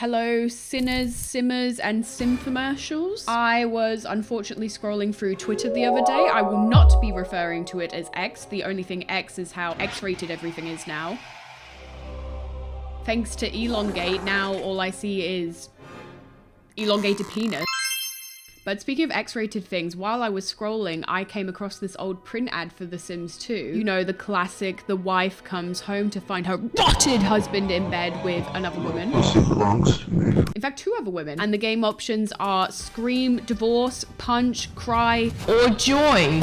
hello sinners, simmers, and simfomercials. I was unfortunately scrolling through Twitter the other day. I will not be referring to it as X. The only thing X is how X-rated everything is now. Thanks to Elongate, now all I see is elongated penis. But speaking of X-rated things, while I was scrolling, I came across this old print ad for The Sims 2. You know, the classic, the wife comes home to find her rotted husband in bed with another woman. She belongs to me. In fact, 2 other women. And the game options are scream, divorce, punch, cry, or join.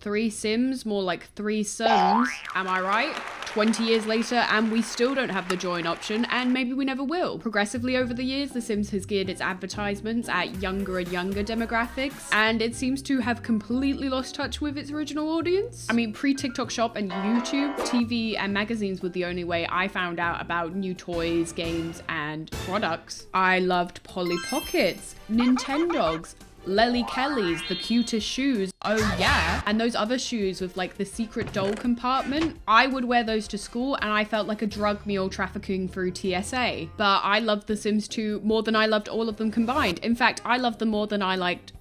3 Sims, more like 3 sons. Am I right? 20 years later, and we still don't have the join option, and maybe we never will. Progressively over the years, The Sims has geared its advertisements at younger and younger demographics, and it seems to have completely lost touch with its original audience. I mean, pre-TikTok Shop and YouTube, TV and magazines were the only way I found out about new toys, games, and products. I loved Polly Pockets, Nintendogs, Lely Kelly's, the cutest shoes, oh yeah, and those other shoes with like the secret doll compartment. I would wear those to school and I felt like a drug mule trafficking through TSA. But I loved The Sims 2 more than I loved all of them combined. In fact, I loved them more than I liked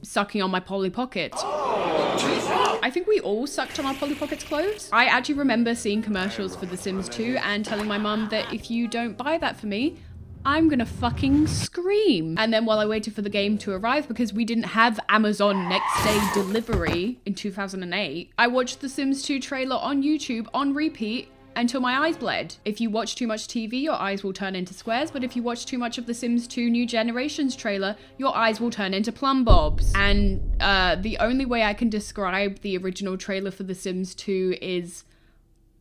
sucking on my Polly Pockets. I think we all sucked on our Polly Pockets clothes. I actually remember seeing commercials for The Sims 2 and telling my mum that if you don't buy that for me, I'm gonna fucking scream. And then while I waited for the game to arrive, because we didn't have Amazon next day delivery in 2008, I watched the Sims 2 trailer on YouTube on repeat until my eyes bled. If you watch too much TV, your eyes will turn into squares, but if you watch too much of the Sims 2 New Generations trailer, your eyes will turn into plumb bobs. And the only way I can describe the original trailer for the Sims 2 is,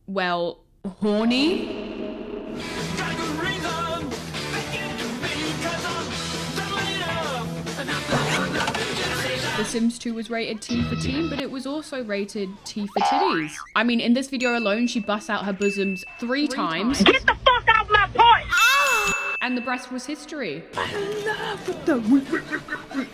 well, horny. The Sims 2 was rated T for teen, but it was also rated T for titties. I mean, in this video alone, she busts out her bosoms 3 times. Get the fuck out my point! And the breast was history. I love the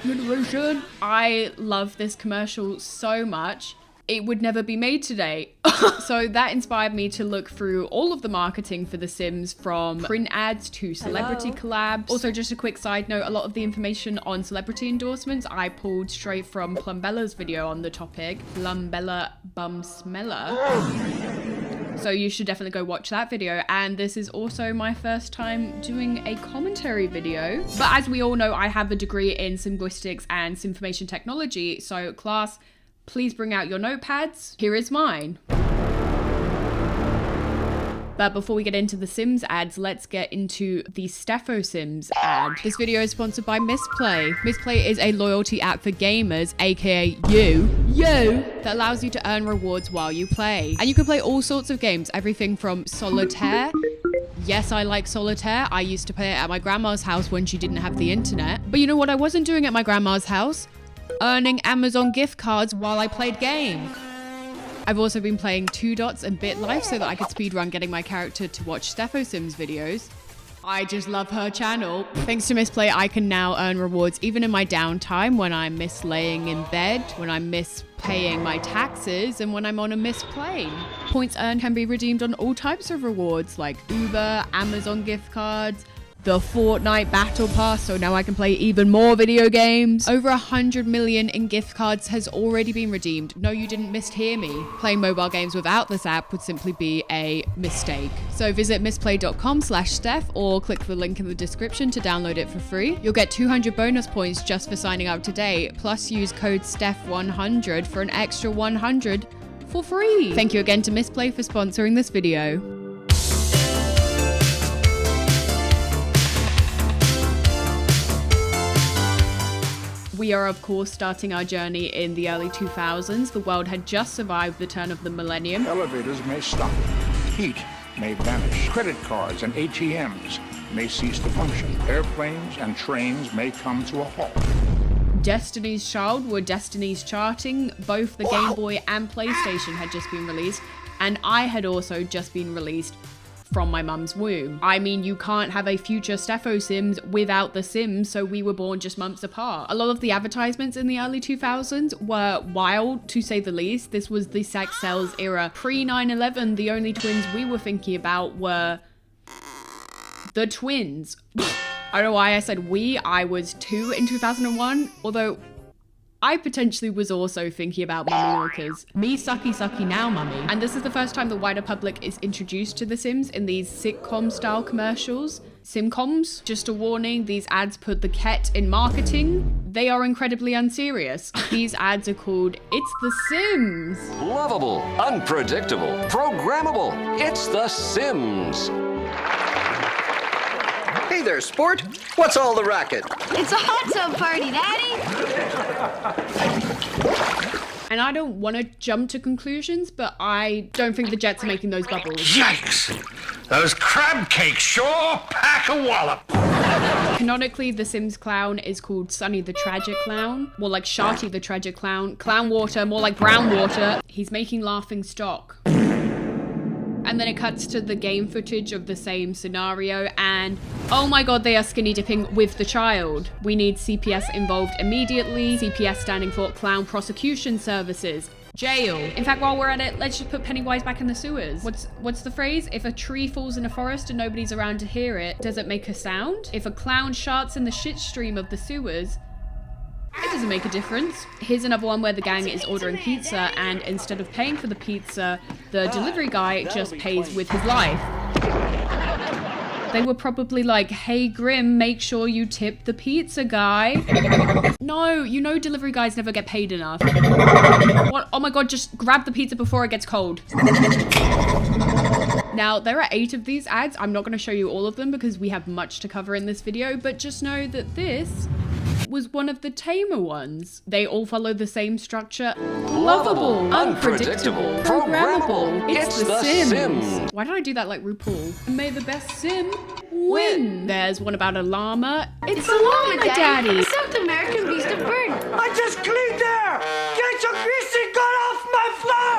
generation. I love this commercial so much. It would never be made today. So that inspired me to look through all of the marketing for The Sims, from print ads to celebrity collabs. Also, just a quick side note, a lot of the information on celebrity endorsements I pulled straight from Plumbella's video on the topic. Plumbella Bum Smeller. So you should definitely go watch that video. And this is also my first time doing a commentary video. But as we all know, I have a degree in linguistics and information technology. So class, please bring out your notepads. Here is mine. But before we get into the Sims ads, let's get into the Steffo Sims ad. This video is sponsored by Misplay. Misplay is a loyalty app for gamers, aka you, that allows you to earn rewards while you play. And you can play all sorts of games, everything from solitaire. Yes, I like solitaire. I used to play it at my grandma's house when she didn't have the internet. But you know what I wasn't doing at my grandma's house? Earning Amazon gift cards while I played games. I've also been playing 2 Dots and BitLife so that I could speedrun getting my character to watch Steffo Sims videos. I just love her channel. Thanks to Misplay, I can now earn rewards even in my downtime, when I miss laying in bed, when I miss paying my taxes, and when I'm on a missed plane. Points earned can be redeemed on all types of rewards like Uber, Amazon gift cards, the Fortnite Battle Pass, so now I can play even more video games. Over 100 million in gift cards has already been redeemed. No, you didn't mishear me. Playing mobile games without this app would simply be a mistake. So visit misplay.com/Steph or click the link in the description to download it for free. You'll get 200 bonus points just for signing up today, plus use code STEPH100 for an extra 100 for free. Thank you again to Misplay for sponsoring this video. We are, of course, starting our journey in the early 2000s. The world had just survived the turn of the millennium. Elevators may stop. Heat may vanish. Credit cards and ATMs may cease to function. Airplanes and trains may come to a halt. Destiny's Child were Destiny's Charting. Both the Game Boy and PlayStation had just been released, and I had also just been released from my mum's womb. I mean, you can't have a future Steffo Sims without the Sims, so we were born just months apart. A lot of the advertisements in the early 2000s were wild, to say the least. This was the sex sells era. Pre 9/11, the only twins we were thinking about were the twins. I don't know why I said we. I was 2 in 2001, although I potentially was also thinking about mummy milkers. Me sucky sucky now, mummy. And this is the first time the wider public is introduced to The Sims in these sitcom style commercials. Simcoms, just a warning, these ads put the ket in marketing. They are incredibly unserious. These ads are called It's The Sims. Lovable, unpredictable, programmable. It's The Sims. Hey there, sport. What's all the racket? It's a hot tub party, Daddy! And I don't want to jump to conclusions, but I don't think the Jets are making those bubbles. Yikes! Those crab cakes sure pack a wallop. Canonically, the Sims clown is called Sunny the Tragic Clown. More like Sharty the Tragic Clown. Clown water, more like brown water. He's making laughing stock. And then it cuts to the game footage of the same scenario and oh my god, they are skinny dipping with the child. We need CPS involved immediately. CPS standing for Clown Prosecution Services. Jail. In fact, while we're at it, let's just put Pennywise back in the sewers. What's the phrase? If a tree falls in a forest and nobody's around to hear it, does it make a sound? If a clown sharts in the shit stream of the sewers, it doesn't make a difference. Here's another one where the gang is ordering pizza and instead of paying for the pizza, the delivery guy just pays with his life. They were probably like, hey Grim, make sure you tip the pizza guy. No, you know delivery guys never get paid enough. What? Oh my god, just grab the pizza before it gets cold. Now, there are 8 of these ads. I'm not going to show you all of them because we have much to cover in this video, but just know that this was one of the tamer ones. They all follow the same structure. Lovable, unpredictable, programmable. It's the Sims. Why did I do that like RuPaul? May the best Sim win. There's one about a llama. It's a llama, Daddy. A South American beast of burden. I just cleaned there! Get your greasy gun off my floor!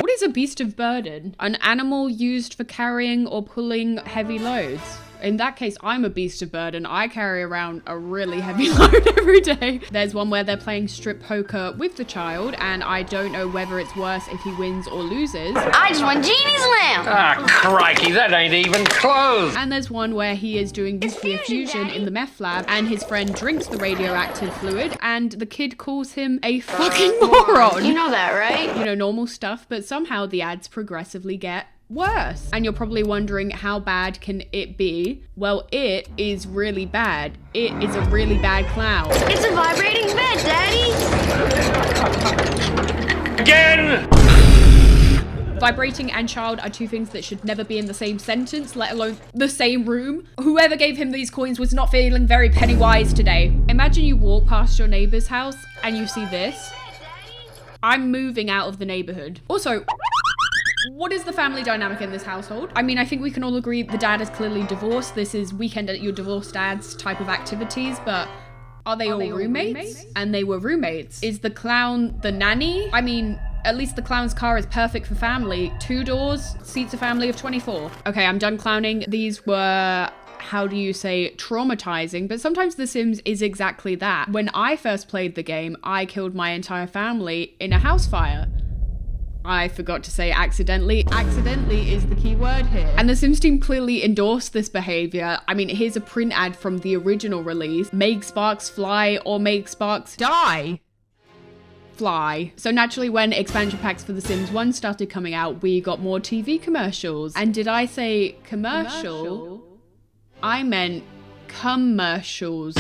What is a beast of burden? An animal used for carrying or pulling heavy loads. In that case, I'm a beast of burden. I carry around a really heavy load every day. There's one where they're playing strip poker with the child, and I don't know whether it's worse if he wins or loses. I just won Genie's lamp! Ah, crikey, that ain't even close. And there's one where he is doing nuclear fusion in the meth lab, and his friend drinks the radioactive fluid, and the kid calls him a fucking moron. You know that, right? You know, normal stuff, but somehow the ads progressively get worse. And you're probably wondering, how bad can it be? Well, it is really bad. It is a really bad clown. It's a vibrating bed, Daddy! Again! Vibrating and child are 2 things that should never be in the same sentence, let alone the same room. Whoever gave him these coins was not feeling very Pennywise today. Imagine you walk past your neighbor's house and you see this. I'm moving out of the neighborhood. Also, what is the family dynamic in this household? I mean, I think we can all agree the dad is clearly divorced. This is weekend at your divorced dad's type of activities, but are they all roommates? And they were roommates. Is the clown the nanny? I mean, at least the clown's car is perfect for family. 2 doors, seats a family of 24. Okay, I'm done clowning. These were, how do you say, traumatizing, but sometimes The Sims is exactly that. When I first played the game, I killed my entire family in a house fire. I forgot to say accidentally. Accidentally is the key word here. And the Sims team clearly endorsed this behavior. I mean, here's a print ad from the original release. Make sparks fly or make sparks die. Fly. So naturally, when expansion packs for The Sims 1 started coming out, we got more TV commercials. And did I say commercial? I meant commercials,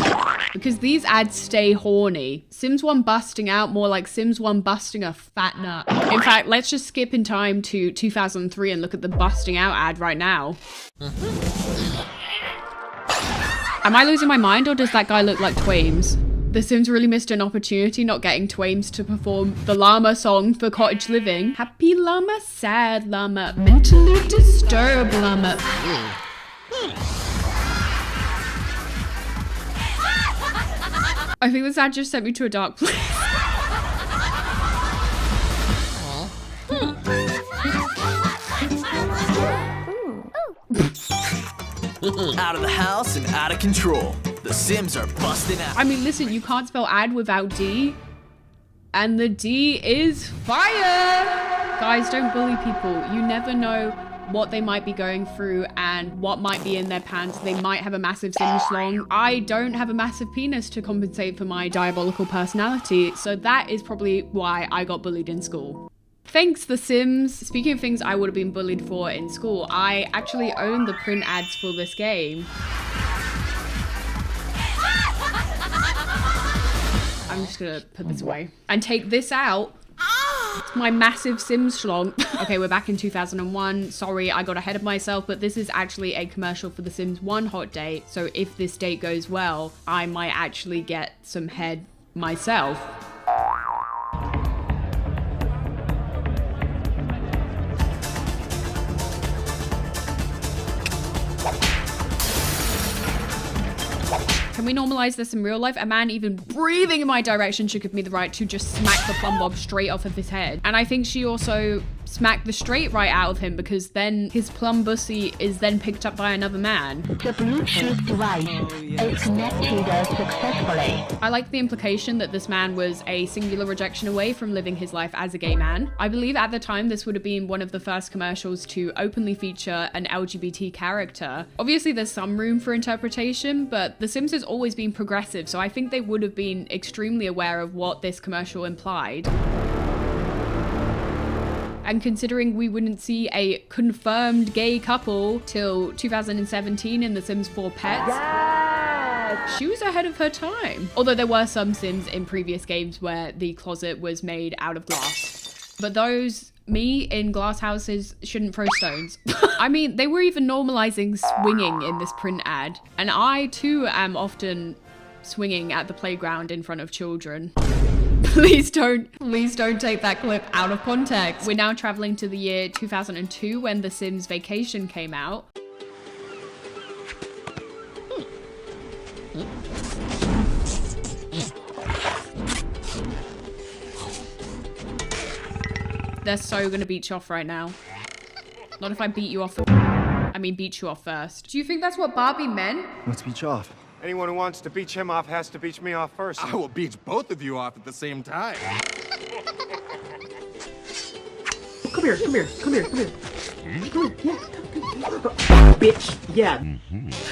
because these ads stay horny. Sims 1 busting out, more like Sims 1 busting a fat nut. In fact, let's just skip in time to 2003 and look at the busting out ad right now. Am I losing my mind, or does that guy look like Twames? The Sims really missed an opportunity not getting Twames to perform the llama song for Cottage Living. Happy llama, sad llama, mentally disturbed llama. I think this ad just sent me to a dark place. Out of the house and out of control. The Sims are busting out. I mean, listen, you can't spell ad without D. And the D is fire! Guys, don't bully people. You never know what they might be going through and what might be in their pants. They might have a massive sim schlong. I don't have a massive penis to compensate for my diabolical personality, so that is probably why I got bullied in school. Thanks, The Sims. Speaking of things I would have been bullied for in school, I actually own the print ads for this game. I'm just gonna put this away and take this out. It's my massive Sims schlong. Okay, we're back in 2001. Sorry, I got ahead of myself, but this is actually a commercial for The Sims 1 hot date. So if this date goes well, I might actually get some head myself. Can we normalize this in real life? A man even breathing in my direction should give me the right to just smack the plumb bob straight off of his head. And I think she also smacked the straight right out of him, because then his plum bussy is then picked up by another man. The Bluetooth device is connected successfully. I like the implication that this man was a singular rejection away from living his life as a gay man. I believe at the time this would have been one of the first commercials to openly feature an LGBT character. Obviously there's some room for interpretation, but The Sims has always been progressive, so I think they would have been extremely aware of what this commercial implied. And considering we wouldn't see a confirmed gay couple till 2017 in The Sims 4 Pets, yes! She was ahead of her time. Although there were some Sims in previous games where the closet was made out of glass. But those, me in glass houses, shouldn't throw stones. I mean, they were even normalizing swinging in this print ad. And I too am often swinging at the playground in front of children. Please don't take that clip out of context. We're now traveling to the year 2002 when The Sims Vacation came out. They're so gonna beat you off right now. Not if I beat you off. I mean, beat you off first. Do you think that's what Barbie meant? Let's beat you off. Anyone who wants to beach him off has to beach me off first. I will beach both of you off at the same time. Come here. Yeah. Bitch. Yeah.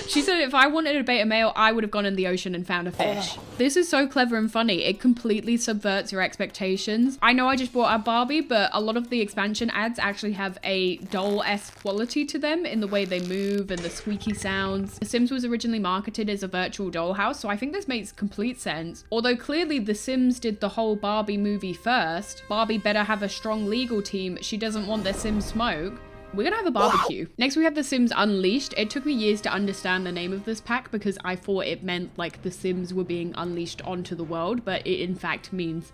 She said if I wanted a beta male, I would have gone in the ocean and found a fish. This is so clever and funny. It completely subverts your expectations. I know I just brought up Barbie, but a lot of the expansion ads actually have a doll-esque quality to them in the way they move and the squeaky sounds. The Sims was originally marketed as a virtual dollhouse, so I think this makes complete sense. Although clearly The Sims did the whole Barbie movie first. Barbie better have a strong legal team. She doesn't want their Sims smoke. We're gonna have a barbecue. Next we have The Sims Unleashed. It took me years to understand the name of this pack because I thought it meant like the Sims were being unleashed onto the world, but it in fact means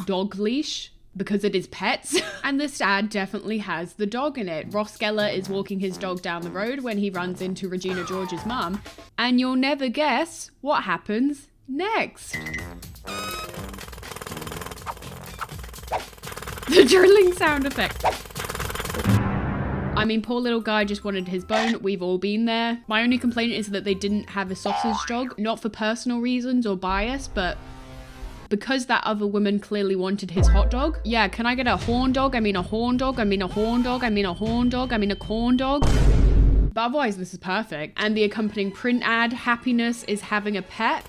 dog leash because it is pets. And this ad definitely has the dog in it. Ross Geller is walking his dog down the road when he runs into Regina George's mum, and you'll never guess what happens next. The drilling sound effect. I mean, poor little guy just wanted his bone. We've all been there. My only complaint is that they didn't have a sausage dog, not for personal reasons or bias, but because that other woman clearly wanted his hot dog. Yeah, can I get a horn dog? I mean a horn dog. I mean a horn dog. I mean a horn dog. I mean a corn dog. But otherwise, this is perfect. And the accompanying print ad, happiness is having a pet.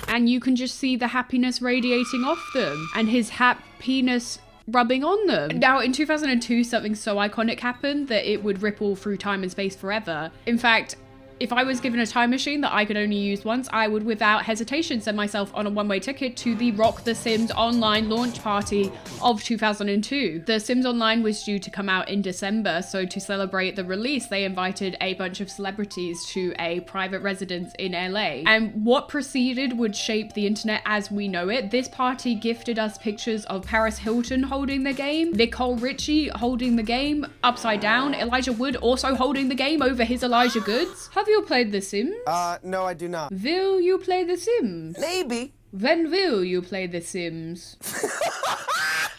And you can just see the happiness radiating off them. And his happiness rubbing on them. Now, in 2002, something so iconic happened that it would ripple through time and space forever. In fact, if I was given a time machine that I could only use once, I would without hesitation send myself on a one-way ticket to the Rock The Sims Online launch party of 2002. The Sims Online was due to come out in December, so to celebrate the release, they invited a bunch of celebrities to a private residence in LA. And what proceeded would shape the internet as we know it. This party gifted us pictures of Paris Hilton holding the game, Nicole Richie holding the game upside down, Elijah Wood also holding the game over his Elijah Goods. Have you played The Sims? No, I do not. Will you play The Sims? Maybe. When will you play The Sims?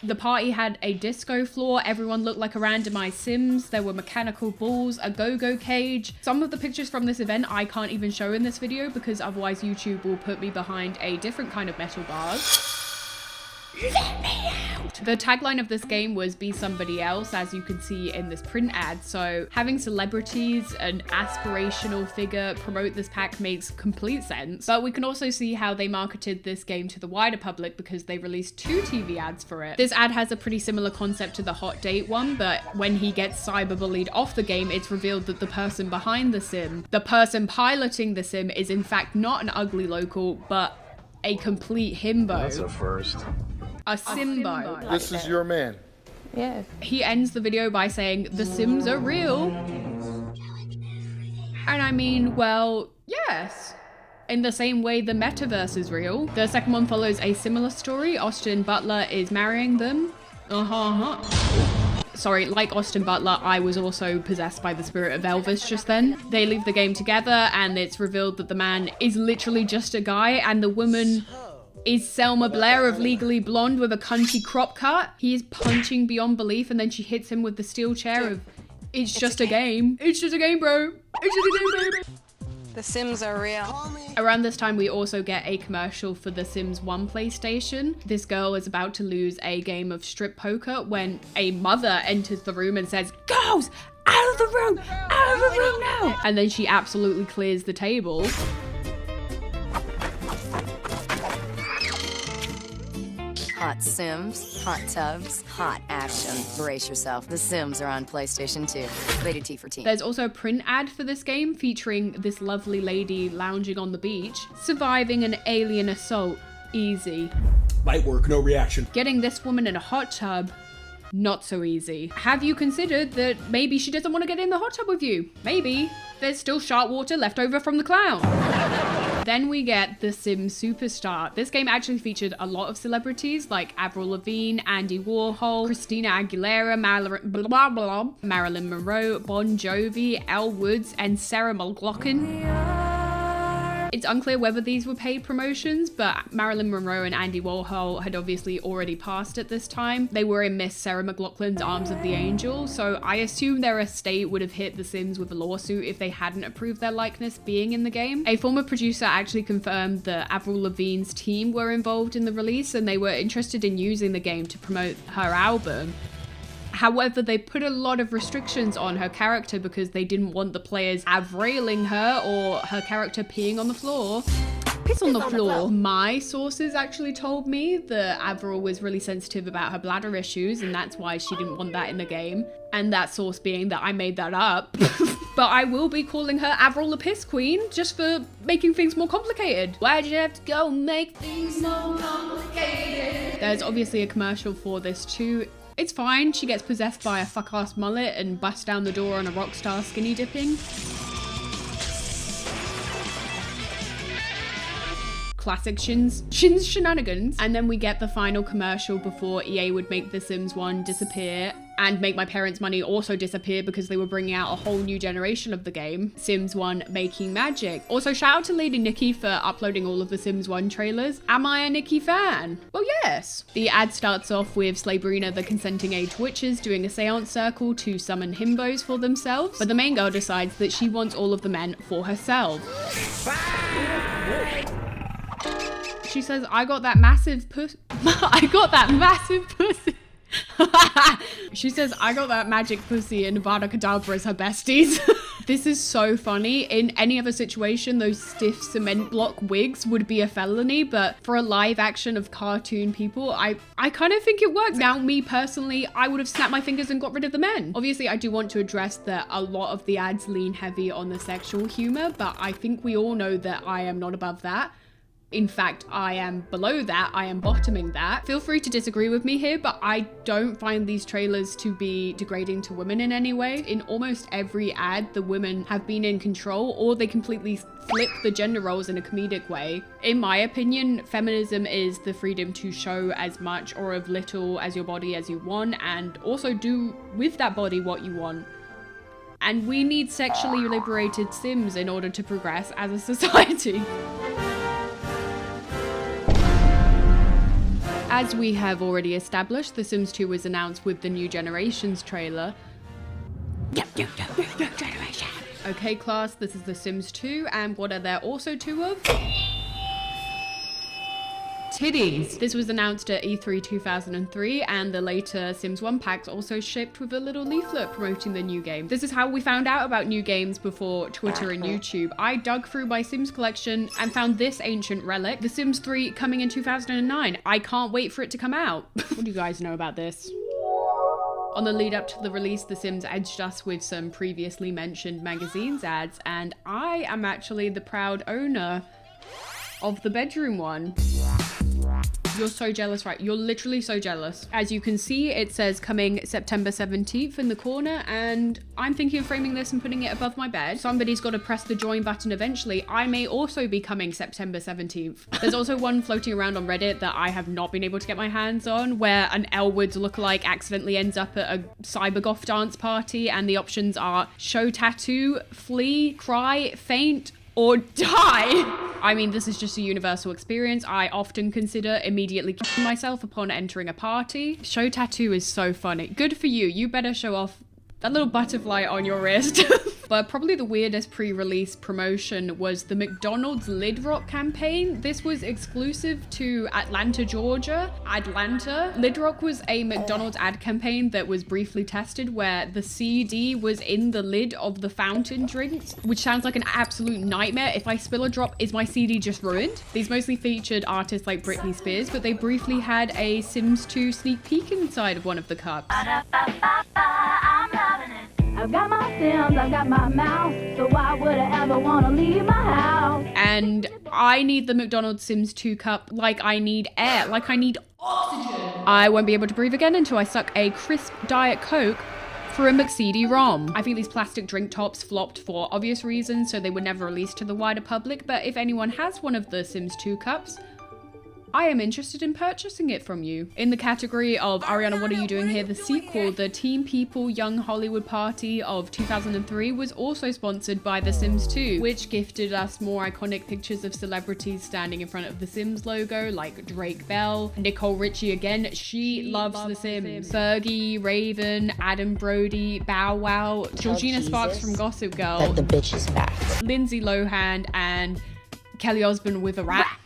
The party had a disco floor. Everyone looked like a randomized Sims. There were mechanical balls, a go-go cage. Some of the pictures from this event I can't even show in this video because otherwise YouTube will put me behind a different kind of metal bars. The tagline of this game was "Be somebody else," as you can see in this print ad. So having celebrities, an aspirational figure promote this pack makes complete sense. But we can also see how they marketed this game to the wider public because they released 2 TV ads for it. This ad has a pretty similar concept to the hot date one, but when he gets cyberbullied off the game, it's revealed that the person behind the sim, the person piloting the sim, is in fact not an ugly local, but a complete himbo. That's a first. A Simbo. This is your man. Yes. He ends the video by saying, "The Sims are real." And I mean, well, yes. In the same way the metaverse is real. The second one follows a similar story. Austin Butler is marrying them. Sorry, like Austin Butler, I was also possessed by the spirit of Elvis just then. They leave the game together and it's revealed that the man is literally just a guy and the woman is Selma Blair of Legally Blonde with a cunty crop cut. He is punching beyond belief and then she hits him with the steel chair of, it's just a game. It's just a game, bro. It's just a game, baby. The Sims are real. Around this time, we also get a commercial for the Sims 1 PlayStation. This girl is about to lose a game of strip poker when a mother enters the room and says, "Girls, out of the room! Out of the room now!" And then she absolutely clears the table. Hot Sims, hot tubs, hot action. Brace yourself. The Sims are on PlayStation 2. Rated T for teen. There's also a print ad for this game featuring this lovely lady lounging on the beach. Surviving an alien assault. Easy. Might work, no reaction. Getting this woman in a hot tub. Not so easy. Have you considered that maybe she doesn't want to get in the hot tub with you? Maybe. There's still shark water left over from the clown. Then we get The Sims Superstar. This game actually featured a lot of celebrities like Avril Lavigne, Andy Warhol, Christina Aguilera, Marilyn Monroe, Bon Jovi, Elle Woods, and Sarah McLachlan. It's unclear whether these were paid promotions, but Marilyn Monroe and Andy Warhol had obviously already passed at this time. They were in Miss Sarah McLachlan's Arms of the Angel, so I assume their estate would have hit The Sims with a lawsuit if they hadn't approved their likeness being in the game. A former producer actually confirmed that Avril Lavigne's team were involved in the release and they were interested in using the game to promote her album. However, they put a lot of restrictions on her character because they didn't want the players avrailing her or her character peeing on the floor. Piss on the floor. My sources actually told me that Avril was really sensitive about her bladder issues and that's why she didn't want that in the game. And that source being that I made that up. But I will be calling her Avril the Piss Queen just for making things more complicated. Why'd you have to go make things more complicated? There's obviously a commercial for this too. It's fine, she gets possessed by a fuck-ass mullet and busts down the door on a rock star skinny dipping. Classic Shin's shenanigans. And then we get the final commercial before EA would make The Sims 1 disappear and make my parents' money also disappear because they were bringing out a whole new generation of the game, Sims 1 Making Magic. Also, shout out to Lady Nikki for uploading all of the Sims 1 trailers. Am I a Nikki fan? Well, yes. The ad starts off with Slabrina, the consenting age witches, doing a seance circle to summon himbos for themselves, but the main girl decides that she wants all of the men for herself. She says, I got that massive pussy. I got that massive pussy. She says, I got that magic pussy and Nevada Kedavra is her besties. This is so funny. In any other situation, those stiff cement block wigs would be a felony, but for a live action of cartoon people, I kind of think it works. Now, me personally, I would have snapped my fingers and got rid of the men. Obviously, I do want to address that a lot of the ads lean heavy on the sexual humor, but I think we all know that I am not above that. In fact, I am below that, I am bottoming that. Feel free to disagree with me here, but I don't find these trailers to be degrading to women in any way. In almost every ad, the women have been in control or they completely flip the gender roles in a comedic way. In my opinion, feminism is the freedom to show as much or of little as your body as you want and also do with that body what you want. And we need sexually liberated Sims in order to progress as a society. As we have already established, The Sims 2 was announced with the New Generations trailer. Okay, class, this is The Sims 2, and what are there also two of? titties. This was announced at E3 2003, and the later Sims 1 packs also shipped with a little leaflet promoting the new game. This is how we found out about new games before Twitter and YouTube. I dug through my Sims collection and found this ancient relic, The Sims 3, coming in 2009. I can't wait for it to come out. What do you guys know about this? On the lead up to the release, The Sims edged us with some previously mentioned magazines ads, and I am actually the proud owner of the bedroom one. You're so jealous, right? You're literally so jealous. As you can see, it says coming September 17th in the corner, and I'm thinking of framing this and putting it above my bed. Somebody's got to press the join button eventually. I may also be coming September 17th. There's also one floating around on Reddit that I have not been able to get my hands on, where an Elwood lookalike accidentally ends up at a cybergoth dance party, and the options are show tattoo, flee, cry, faint, or die. I mean, this is just a universal experience. I often consider immediately killing myself upon entering a party. Show tattoo is so funny. Good for you. You better show off that little butterfly on your wrist. But probably the weirdest pre-release promotion was the McDonald's Lid Rock campaign. This was exclusive to Atlanta, Georgia. Lid Rock was a McDonald's ad campaign that was briefly tested where the CD was in the lid of the fountain drinks, which sounds like an absolute nightmare. If I spill a drop, is my CD just ruined? These mostly featured artists like Britney Spears, but they briefly had a Sims 2 sneak peek inside of one of the cups. I've got my Sims, I've got my mouse, so why would I ever want to leave my house? And I need the McDonald's Sims 2 cup like I need air, like I need oxygen. I won't be able to breathe again until I suck a crisp Diet Coke for a McCD-ROM. I think these plastic drink tops flopped for obvious reasons, so they were never released to the wider public, but if anyone has one of the Sims 2 cups, I am interested in purchasing it from you. In the category of Ariana, What Are You Doing Here? The sequel, the Teen People Young Hollywood Party of 2003 was also sponsored by The Sims 2, which gifted us more iconic pictures of celebrities standing in front of the Sims logo, like Drake Bell, Nicole Richie again, she loves The Sims, Fergie, Raven, Adam Brody, Bow Wow, Georgina Sparks from Gossip Girl, that the bitch is back, Lindsay Lohan, and Kelly Osbourne with a rat.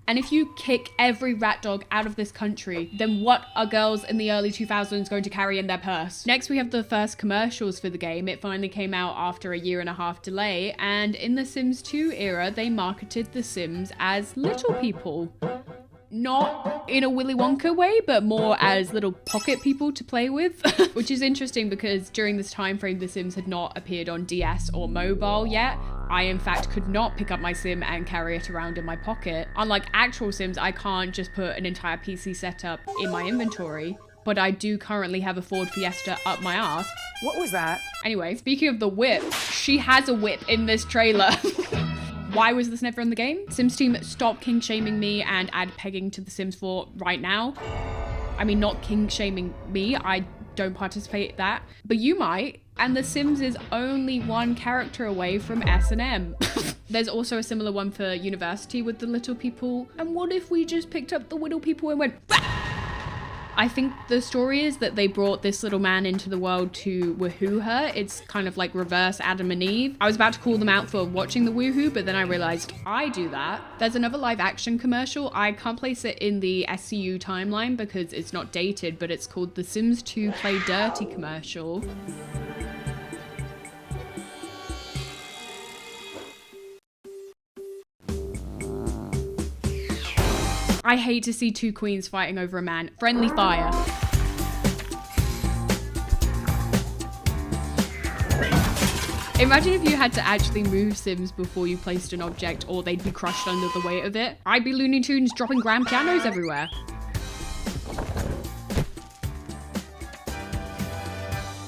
And if you kick every rat dog out of this country, then what are girls in the early 2000s going to carry in their purse? Next, we have the first commercials for the game. It finally came out after a 1.5 year delay, and in the Sims 2 era, they marketed The Sims as little people. Not in a Willy Wonka way, but more as little pocket people to play with, which is interesting because during this time frame, The Sims had not appeared on DS or mobile yet. I, in fact, could not pick up my Sim and carry it around in my pocket. Unlike actual Sims, I can't just put an entire PC setup in my inventory, but I do currently have a Ford Fiesta up my ass. What was that? Anyway, speaking of the whip, she has a whip in this trailer. Why was this never in the game? Sims team, stop king shaming me and add pegging to The Sims 4 right now. I mean, not king shaming me, I don't participate in that, but you might. And The Sims is only one character away from S&M. There's also a similar one for university with the little people. And what if we just picked up the little people and went, bah! I think the story is that they brought this little man into the world to woohoo her. It's kind of like reverse Adam and Eve. I was about to call them out for watching the woohoo, but then I realized I do that. There's another live action commercial. I can't place it in the SCU timeline because it's not dated, but it's called The Sims 2 Play Dirty commercial. I hate to see two queens fighting over a man. Friendly fire. Imagine if you had to actually move Sims before you placed an object, or they'd be crushed under the weight of it. I'd be Looney Tunes dropping grand pianos everywhere.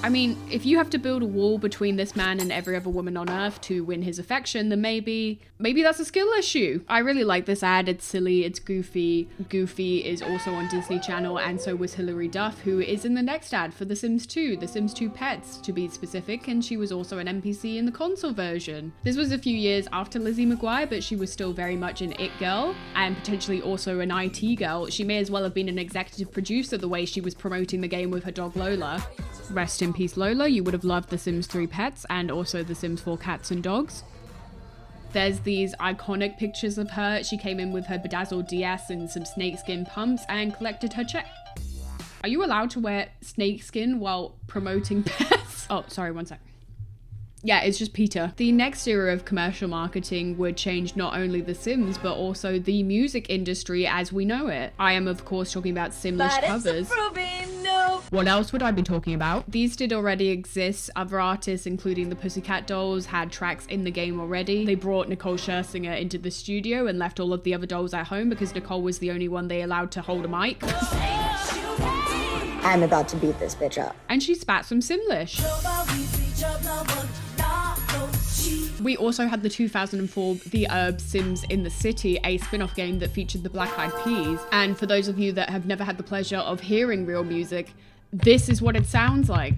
I mean, if you have to build a wall between this man and every other woman on Earth to win his affection, then maybe that's a skill issue. I really like this ad. It's silly, it's goofy. Goofy is also on Disney Channel, and so was Hilary Duff, who is in the next ad for The Sims 2, The Sims 2 Pets, to be specific, and she was also an NPC in the console version. This was a few years after Lizzie McGuire, but she was still very much an it girl, and potentially also an IT girl. She may as well have been an executive producer the way she was promoting the game with her dog Lola. Rest in peace, Lola. You would have loved The Sims 3 Pets and also The Sims 4 Cats and Dogs. There's these iconic pictures of her. She came in with her bedazzled DS and some snakeskin pumps and collected her check. Are you allowed to wear snakeskin while promoting pets? Oh, sorry, one sec. Yeah, it's just Peter. The next era of commercial marketing would change not only The Sims, but also the music industry as we know it. I am, of course, talking about Simlish covers. What else would I be talking about? These did already exist. Other artists, including the Pussycat Dolls, had tracks in the game already. They brought Nicole Scherzinger into the studio and left all of the other dolls at home because Nicole was the only one they allowed to hold a mic. I'm about to beat this bitch up. And she spat some Simlish. We also had the 2004 The Herb Sims in the City, a spin-off game that featured the Black Eyed Peas. And for those of you that have never had the pleasure of hearing real music, this is what it sounds like.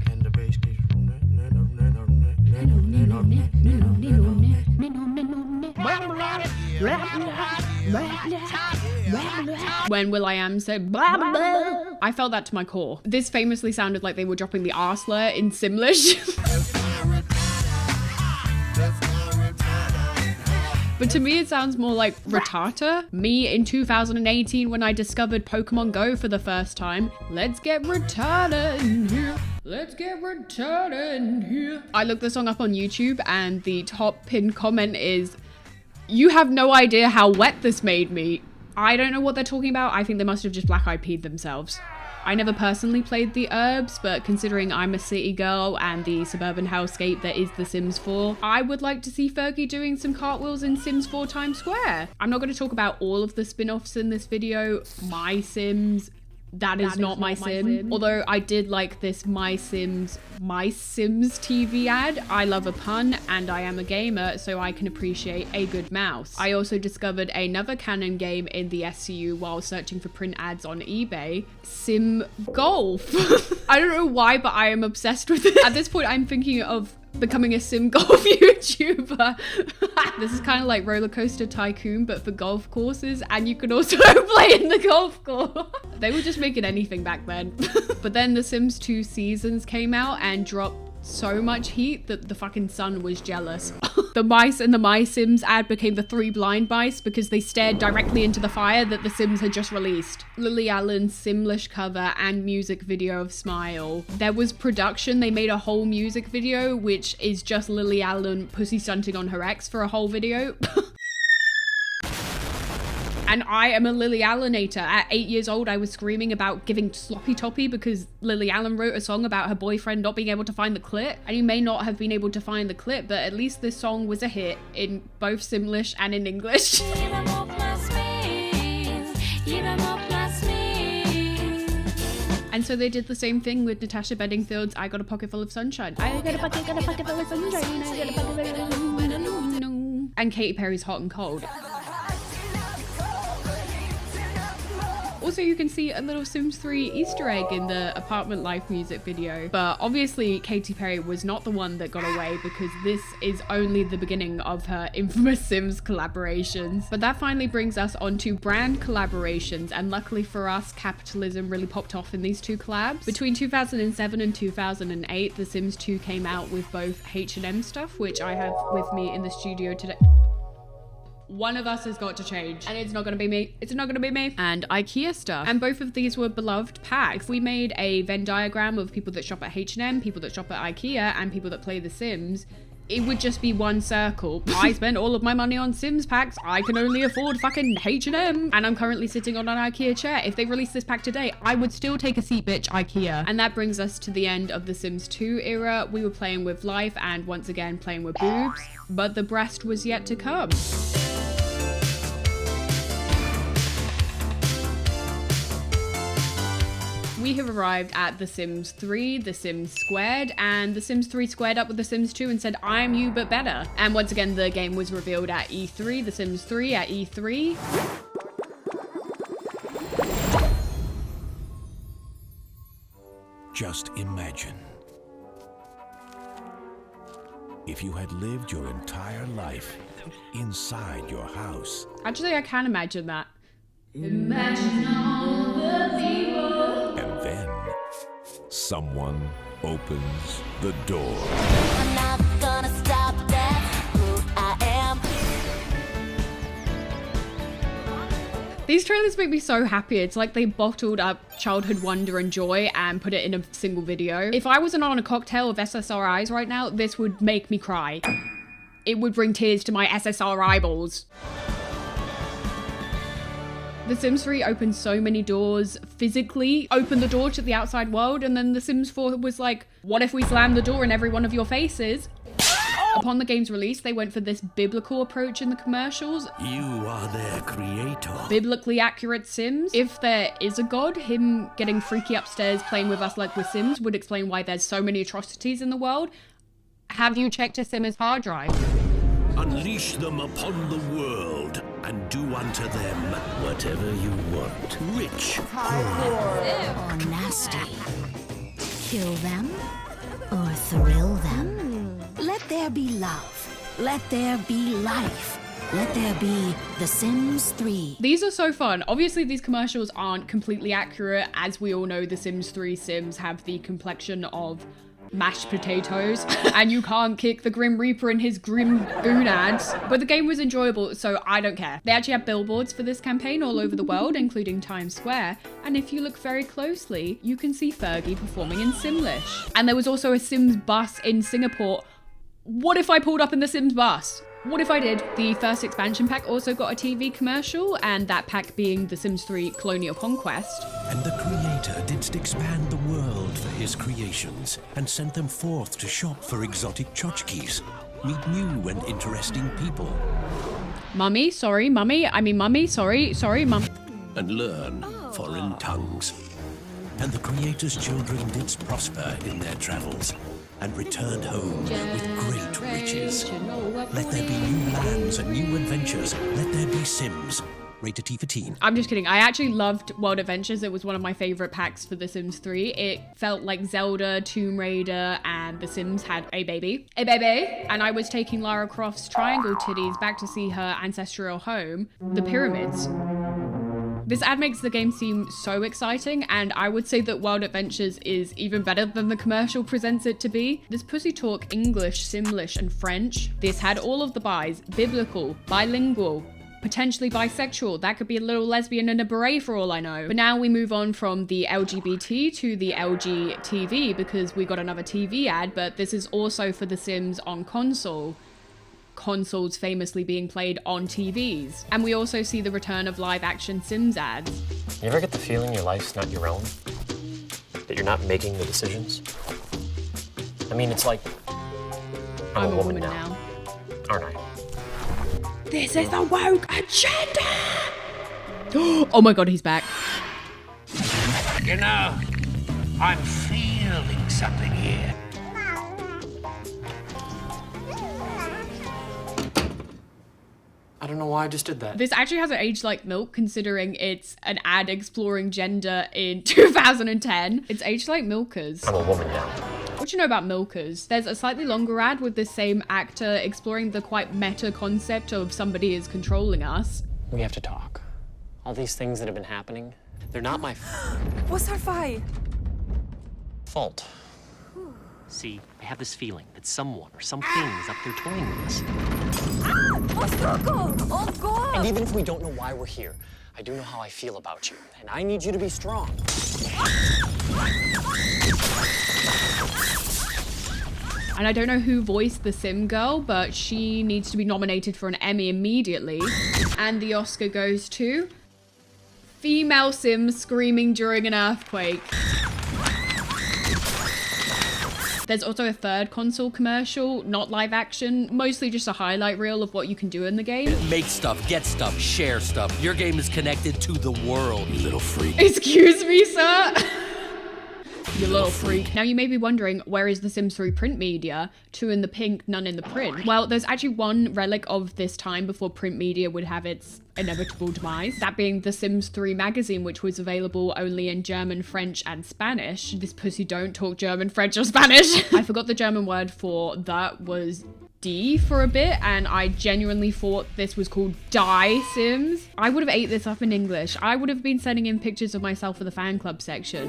When will.i.am said blah, blah, blah, I felt that to my core. This famously sounded like they were dropping the R slur in Simlish. But to me, it sounds more like Rattata. Me in 2018 when I discovered Pokemon Go for the first time. Let's get Rattata in here. Let's get Rattata in here. I looked the song up on YouTube and the top pinned comment is, "You have no idea how wet this made me." I don't know what they're talking about. I think they must have just Black Eyed Pea'd themselves. I never personally played the Herbs, but considering I'm a city girl and the suburban hellscape that is The Sims 4, I would like to see Fergie doing some cartwheels in Sims 4 Times Square. I'm not going to talk about all of the spin-offs in this video. My Sims, that is not my sim. Although I did like this My Sims TV ad. I love a pun and I am a gamer, so I can appreciate a good mouse. I also discovered another canon game in the SCU while searching for print ads on eBay. Sim Golf. I don't know why, but I am obsessed with it. At this point, I'm thinking of becoming a sim golf YouTuber. This is kind of like Roller Coaster Tycoon, but for golf courses, and you can also play in the golf course. They were just making anything back then. But then The Sims 2 Seasons came out and dropped so much heat that the fucking sun was jealous. The mice in the My Sims ad became the 3 blind mice because they stared directly into the fire that The Sims had just released. Lily Allen's Simlish cover and music video of Smile. There was production. They made a whole music video, which is just Lily Allen pussy stunting on her ex for a whole video. And I am a Lily Allenator. At 8 years old, I was screaming about giving sloppy toppy because Lily Allen wrote a song about her boyfriend not being able to find the clip. And you may not have been able to find the clip, but at least this song was a hit in both Simlish and in English. And so they did the same thing with Natasha Bedingfield's I Got a Pocket Full of Sunshine. I got a pocket full of sunshine. I got a pocket full of sunshine. And Katy Perry's Hot and Cold. Also, you can see a little Sims 3 Easter egg in the Apartment Life music video. But obviously, Katy Perry was not the one that got away because this is only the beginning of her infamous Sims collaborations. But that finally brings us onto brand collaborations. And luckily for us, capitalism really popped off in these 2 collabs. Between 2007 and 2008, The Sims 2 came out with both H&M stuff, which I have with me in the studio today. One of us has got to change, and it's not gonna be me. It's not gonna be me. And IKEA stuff. And both of these were beloved packs. We made a Venn diagram of people that shop at H&M, people that shop at IKEA, and people that play The Sims. It would just be one circle. I spend all of my money on Sims packs. I can only afford fucking H&M. And I'm currently sitting on an IKEA chair. If they released this pack today, I would still take a seat, bitch, IKEA. And that brings us to the end of the Sims 2 era. We were playing with life and once again playing with boobs, but the breast was yet to come. We have arrived at The Sims 3, The Sims Squared, and The Sims 3 squared up with The Sims 2 and said, I'm you but better. And once again, the game was revealed at E3, The Sims 3 at E3. Just imagine if you had lived your entire life inside your house. Actually, I can imagine that. Imagine all the people. And then someone opens the door. I'm not gonna stop, that's who I am. These trailers make me so happy. It's like they bottled up childhood wonder and joy and put it in a single video. If I wasn't on a cocktail of SSRIs right now, this would make me cry. It would bring tears to my SSR eyeballs. The Sims 3 opened so many doors, physically opened the door to the outside world, and then The Sims 4 was like, what if we slam the door in every one of your faces? Upon the game's release, they went for this biblical approach in the commercials. You are their creator. Biblically accurate Sims. If there is a god, him getting freaky upstairs playing with us like we're Sims would explain why there's so many atrocities in the world. Have you checked a Sim's hard drive? Unleash them upon the world and do unto them whatever you want. Rich, Or nasty. Kill them or thrill them. Let there be love. Let there be life. Let there be The Sims 3. These are so fun. Obviously, these commercials aren't completely accurate. As we all know, The Sims 3 Sims have the complexion of mashed potatoes, and you can't kick the Grim Reaper in his grim gonads. But the game was enjoyable, so I don't care. They actually have billboards for this campaign all over the world, including Times Square, and if you look very closely, you can see Fergie performing in Simlish. And there was also a Sims bus in Singapore. What if I pulled up in the Sims bus? What if I did? The first expansion pack also got a TV commercial, and that pack being The Sims 3 Colonial Conquest. And the creator didst expand the world for his creations, and sent them forth to shop for exotic tchotchkes, meet new and interesting people. Mummy, sorry, mummy, sorry, mum. And learn foreign tongues. And the creator's children didst prosper in their travels, and returned home with great riches. Let there be new lands and new adventures. Let there be Sims. Rated T for teen. I'm just kidding. I actually loved World Adventures. It was one of my favorite packs for The Sims 3. It felt like Zelda, Tomb Raider, and The Sims had a baby. And I was taking Lara Croft's triangle titties back to see her ancestral home, the pyramids. This ad makes the game seem so exciting, and I would say that Wild Adventures is even better than the commercial presents it to be. This pussy talk English, Simlish, and French. This had all of the bis, biblical, bilingual, potentially bisexual. That could be a little lesbian in a beret for all I know. But now we move on from the LGBT to the LGTV because we got another TV ad, but this is also for The Sims on console. Consoles famously being played on TVs. And we also see the return of live action Sims ads. You ever get the feeling your life's not your own? That you're not making the decisions? I mean, it's like, I'm a woman now. Aren't I? This is the woke agenda! Oh my god, he's back. You know, I'm feeling something here. I don't know why I just did that. This actually hasn't aged like milk, considering it's an ad exploring gender in 2010. It's aged like milkers. I'm a woman now. What do you know about milkers? There's a slightly longer ad with the same actor exploring the quite meta concept of somebody is controlling us. We have to talk. All these things that have been happening, they're not my What's our fight? fault. See, I have this feeling that someone or something is up there toying with us. Oh, God! And even if we don't know why we're here, I do know how I feel about you, and I need you to be strong. And I don't know who voiced the Sim girl, but she needs to be nominated for an Emmy immediately. And the Oscar goes to female Sim screaming during an earthquake. There's also a third console commercial, not live action, mostly just a highlight reel of what you can do in the game. Make stuff, get stuff, share stuff. Your game is connected to the world, you little freak. Excuse me, sir? You little freak. Now you may be wondering, where is the Sims 3 print media? 2 in the pink, none in the print. Well, there's actually one relic of this time before print media would have its inevitable demise. That being the Sims 3 magazine, which was available only in German, French, and Spanish. This pussy don't talk German, French, or Spanish. I forgot the German word for that was D for a bit, and I genuinely thought this was called Die Sims. I would have ate this up in English. I would have been sending in pictures of myself for the fan club section.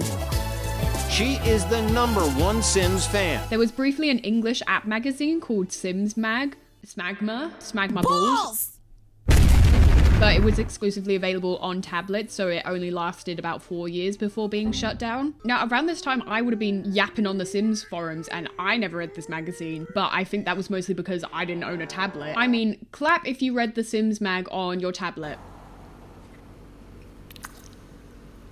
She is the #1 Sims fan. There was briefly an English app magazine called Sims Mag. Smagma Balls. but it was exclusively available on tablets, so it only lasted about 4 years before being shut down. Now, around this time, I would have been yapping on the Sims forums, and I never read this magazine, but I think that was mostly because I didn't own a tablet. I mean, clap if you read the Sims mag on your tablet.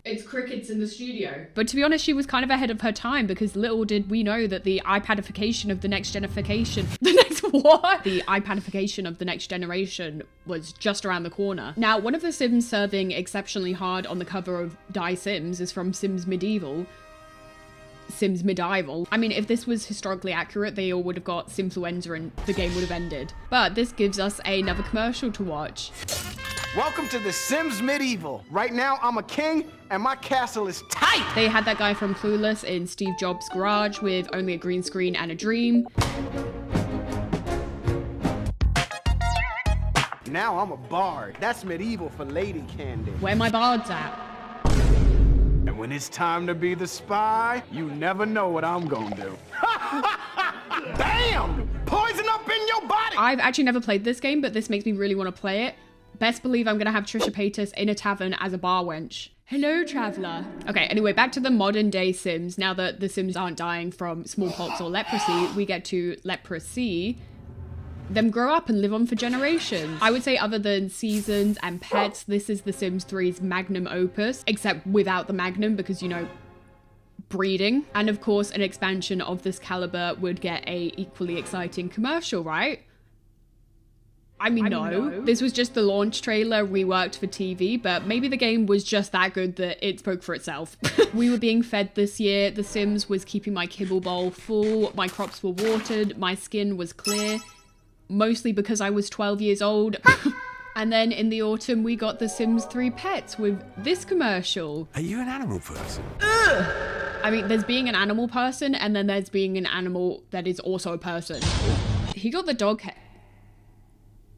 It's crickets in the studio. But to be honest, she was kind of ahead of her time, because little did we know that the iPadification of the next genification, the iPadification of the next generation was just around the corner. Now, one of the Sims serving exceptionally hard on the cover of Die Sims is from Sims Medieval. I mean, if this was historically accurate, they all would have got Simfluenza and the game would have ended. But this gives us another commercial to watch. Welcome to The Sims Medieval. Right now, I'm a king, and my castle is tight! They had that guy from Clueless in Steve Jobs' garage with only a green screen and a dream. Now I'm a bard. That's medieval for lady candy. Where my bards at? And when it's time to be the spy, you never know what I'm gonna do. Bam! Poison up in your body! I've actually never played this game, but this makes me really want to play it. Best believe I'm gonna have Trisha Paytas in a tavern as a bar wench. Hello, traveler. Okay, anyway, back to the modern day Sims. Now that the Sims aren't dying from smallpox or leprosy, we get to leprosy. Them grow up and live on for generations. I would say other than seasons and pets, this is The Sims 3's magnum opus, except without the magnum because, you know, breeding. And of course, an expansion of this caliber would get a equally exciting commercial, right? I mean, no. This was just the launch trailer reworked for TV, but maybe the game was just that good that it spoke for itself. We were being fed this year. The Sims was keeping my kibble bowl full. My crops were watered. My skin was clear. Mostly because I was 12 years old. And then in the autumn, we got The Sims 3 Pets with this commercial. Are you an animal person? I mean, there's being an animal person, and then there's being an animal that is also a person. He got the dog head.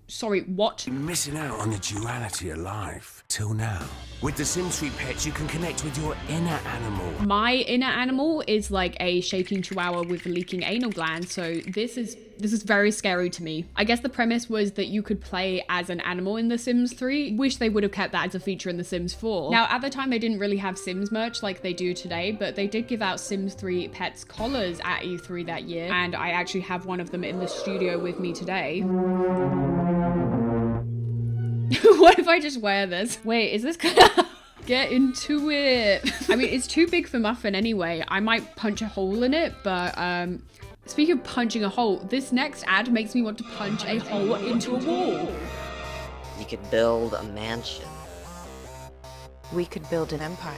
Sorry, what? You're missing out on the duality of life till now. With The Sims 3 Pets, you can connect with your inner animal. My inner animal is like a shaking chihuahua with a leaking anal gland, so this is very scary to me. I guess the premise was that you could play as an animal in The Sims 3. Wish they would have kept that as a feature in The Sims 4. Now, at the time, they didn't really have Sims merch like they do today, but they did give out Sims 3 Pets collars at E3 that year, and I actually have one of them in the studio with me today. What if I just wear this? Wait, is this gonna get into it? I mean, it's too big for Muffin anyway. I might punch a hole in it, but speaking of punching a hole, this next ad makes me want to punch a hole into a wall. You could build a mansion. We could build an empire.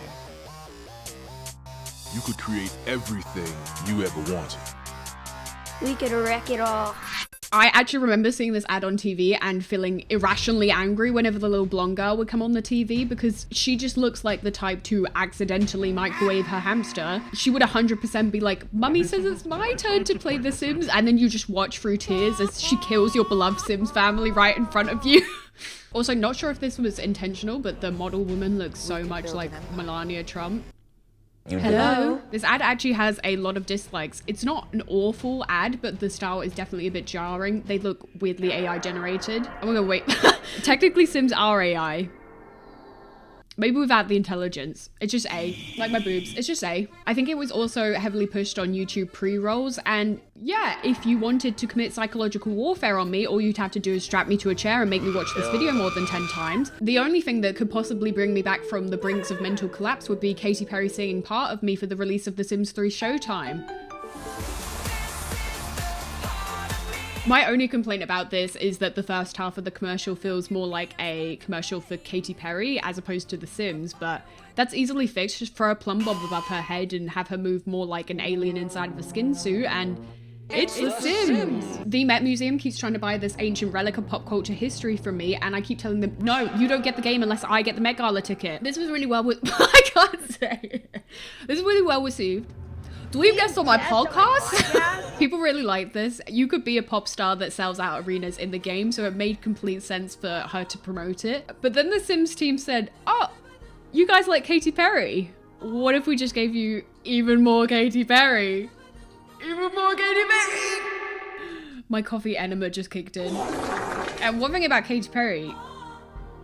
You could create everything you ever wanted. We could wreck it all. I actually remember seeing this ad on TV and feeling irrationally angry whenever the little blonde girl would come on the TV because she just looks like the type to accidentally microwave her hamster. She would 100% be like, Mummy says it's my turn to play The Sims, and then you just watch through tears as she kills your beloved Sims family right in front of you. Also, not sure if this was intentional, but the model woman looks so much like Melania Trump. Hello. This ad actually has a lot of dislikes. It's not an awful ad, but the style is definitely a bit jarring. They look weirdly AI generated. I'm gonna wait. Technically, Sims are AI. Maybe without the intelligence. It's just A. Like my boobs. It's just A. I think it was also heavily pushed on YouTube pre-rolls. And yeah, if you wanted to commit psychological warfare on me, all you'd have to do is strap me to a chair and make me watch this video more than 10 times. The only thing that could possibly bring me back from the brinks of mental collapse would be Katy Perry singing Part of Me for the release of The Sims 3 Showtime. My only complaint about this is that the first half of the commercial feels more like a commercial for Katy Perry as opposed to The Sims, but that's easily fixed. Just throw a plumb bob above her head and have her move more like an alien inside of a skin suit and it's The Sims! The Met Museum keeps trying to buy this ancient relic of pop culture history from me, and I keep telling them, no, you don't get the game unless I get the Met Gala ticket. This was really I can't say it. This is really well received. Do you guest on my podcast? People really like this. You could be a pop star that sells out arenas in the game, so it made complete sense for her to promote it. But then the Sims team said, oh, you guys like Katy Perry? What if we just gave you even more Katy Perry? Even more Katy Perry! My coffee enema just kicked in. And one thing about Katy Perry,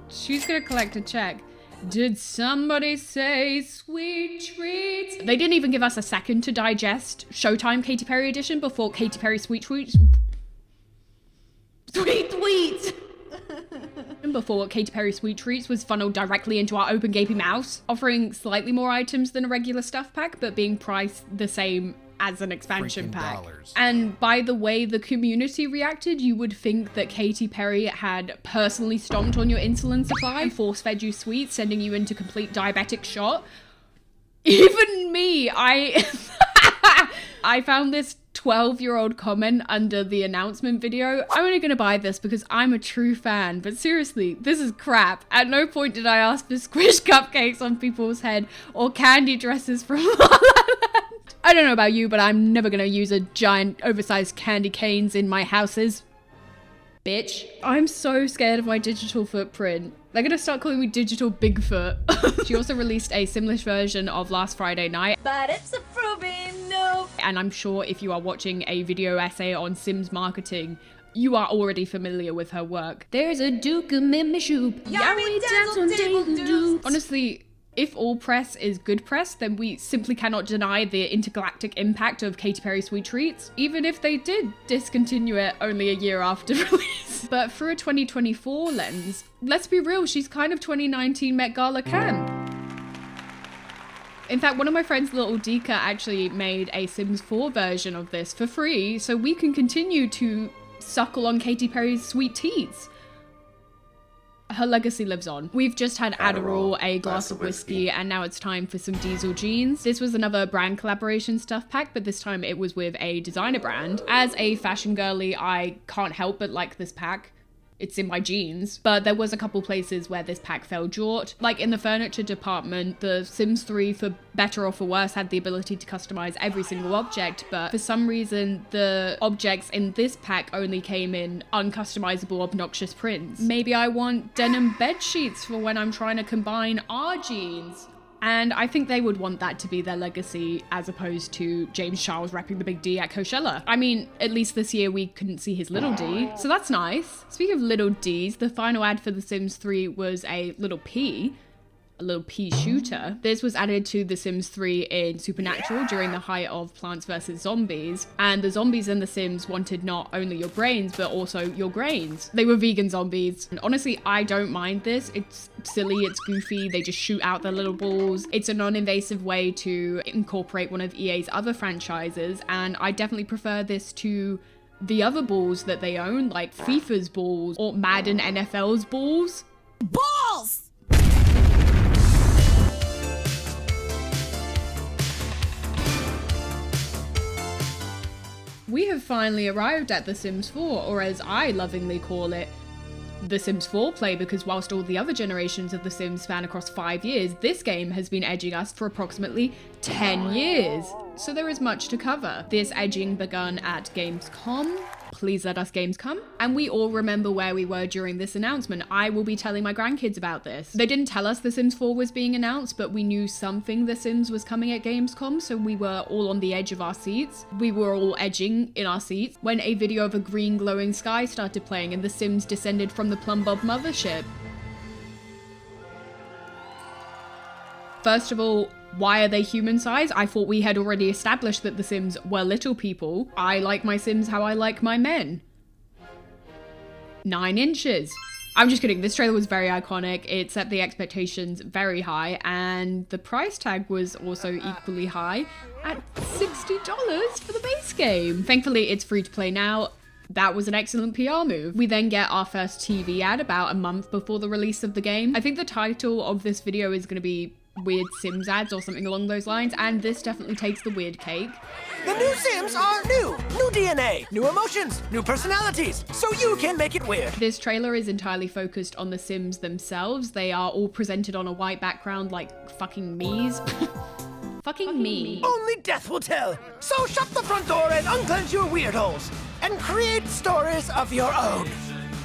She's gonna collect a check. Did somebody say sweet treats? They didn't even give us a second to digest Showtime Katy Perry edition before Katy Perry sweet tweets. Sweet tweets! Before Katy Perry Sweet Treats was funneled directly into our open gaping mouths, offering slightly more items than a regular stuff pack, but being priced the same as an expansion pack. And by the way the community reacted, you would think that Katy Perry had personally stomped on your insulin supply and force-fed you sweets, sending you into complete diabetic shot. Even me, I found this 12-year-old comment under the announcement video. I'm only gonna buy this because I'm a true fan, but seriously, this is crap. At no point did I ask for squish cupcakes on people's head or candy dresses from La La Land. I don't know about you, but I'm never gonna use a giant oversized candy canes in my houses. Bitch. I'm so scared of my digital footprint. They're gonna start calling me Digital Bigfoot. She also released a Simlish version of Last Friday Night. But it's a proving no. And I'm sure if you are watching a video essay on Sims marketing, you are already familiar with her work. There's a Duke of Mimmishoop. Yeah, we dance on table Duke. Honestly, if all press is good press, then we simply cannot deny the intergalactic impact of Katy Perry Sweet Treats, even if they did discontinue it only a year after release. But through a 2024 lens, let's be real, she's kind of 2019 Met Gala camp. In fact, one of my friends, Little Dika, actually made a Sims 4 version of this for free, so we can continue to suckle on Katy Perry's sweet teats. Her legacy lives on. We've just had Adderall, a glass of whiskey, and now it's time for some Diesel jeans. This was another brand collaboration stuff pack, but this time it was with a designer brand. As a fashion girly, I can't help but like this pack. It's in my genes. But there was a couple places where this pack fell short. Like in the furniture department, the Sims 3, for better or for worse, had the ability to customize every single object, but for some reason, the objects in this pack only came in uncustomizable, obnoxious prints. Maybe I want denim bed sheets for when I'm trying to combine our jeans. And I think they would want that to be their legacy as opposed to James Charles rapping the big D at Coachella. I mean, at least this year we couldn't see his little D, so that's nice. Speaking of little Ds, the final ad for The Sims 3 was a little P. A little pea shooter. This was added to The Sims 3 in Supernatural during the height of Plants vs. Zombies, and the zombies in The Sims wanted not only your brains, but also your grains. They were vegan zombies, and honestly, I don't mind this. It's silly, it's goofy, they just shoot out their little balls. It's a non-invasive way to incorporate one of EA's other franchises, and I definitely prefer this to the other balls that they own, like FIFA's balls or Madden NFL's balls. Balls! We have finally arrived at The Sims 4, or as I lovingly call it, The Sims 4 play, because whilst all the other generations of The Sims span across 5 years, this game has been edging us for approximately 10 years. So there is much to cover. This edging begun at Gamescom. Please let us Gamescom. And we all remember where we were during this announcement. I will be telling my grandkids about this. They didn't tell us The Sims 4 was being announced, but we knew something The Sims was coming at Gamescom, so we were all on the edge of our seats. We were all edging in our seats when a video of a green glowing sky started playing and The Sims descended from the Plumbob mothership. First of all, why are they human size? I thought we had already established that the Sims were little people. I like my Sims how I like my men. 9 inches. I'm just kidding. This trailer was very iconic. It set the expectations very high, and the price tag was also equally high at $60 for the base game. Thankfully, it's free to play now. That was an excellent PR move. We then get our first TV ad about a month before the release of the game. I think the title of this video is going to be Weird Sims ads or something along those lines, and this definitely takes the weird cake. The new Sims are new DNA, new emotions, new personalities, so you can make it weird. This trailer is entirely focused on the Sims themselves. They are all presented on a white background like fucking me's. Fucking me. Only death will tell. So shut the front door and unclench your weird holes and create stories of your own.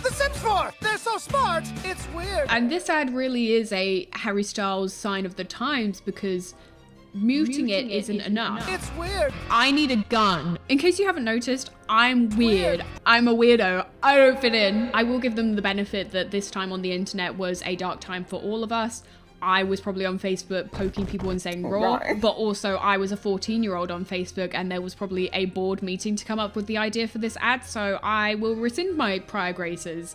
The Sims 4, they're so smart, it's weird. And this ad really is a Harry Styles sign of the times, because muting it isn't enough. It's weird. I need a gun. In case you haven't noticed, I'm weird. I'm a weirdo. I don't fit in. I will give them the benefit that this time on the internet was a dark time for all of us. I was probably on Facebook poking people and saying raw, but also I was a 14-year-old on Facebook and there was probably a board meeting to come up with the idea for this ad, so I will rescind my prior graces.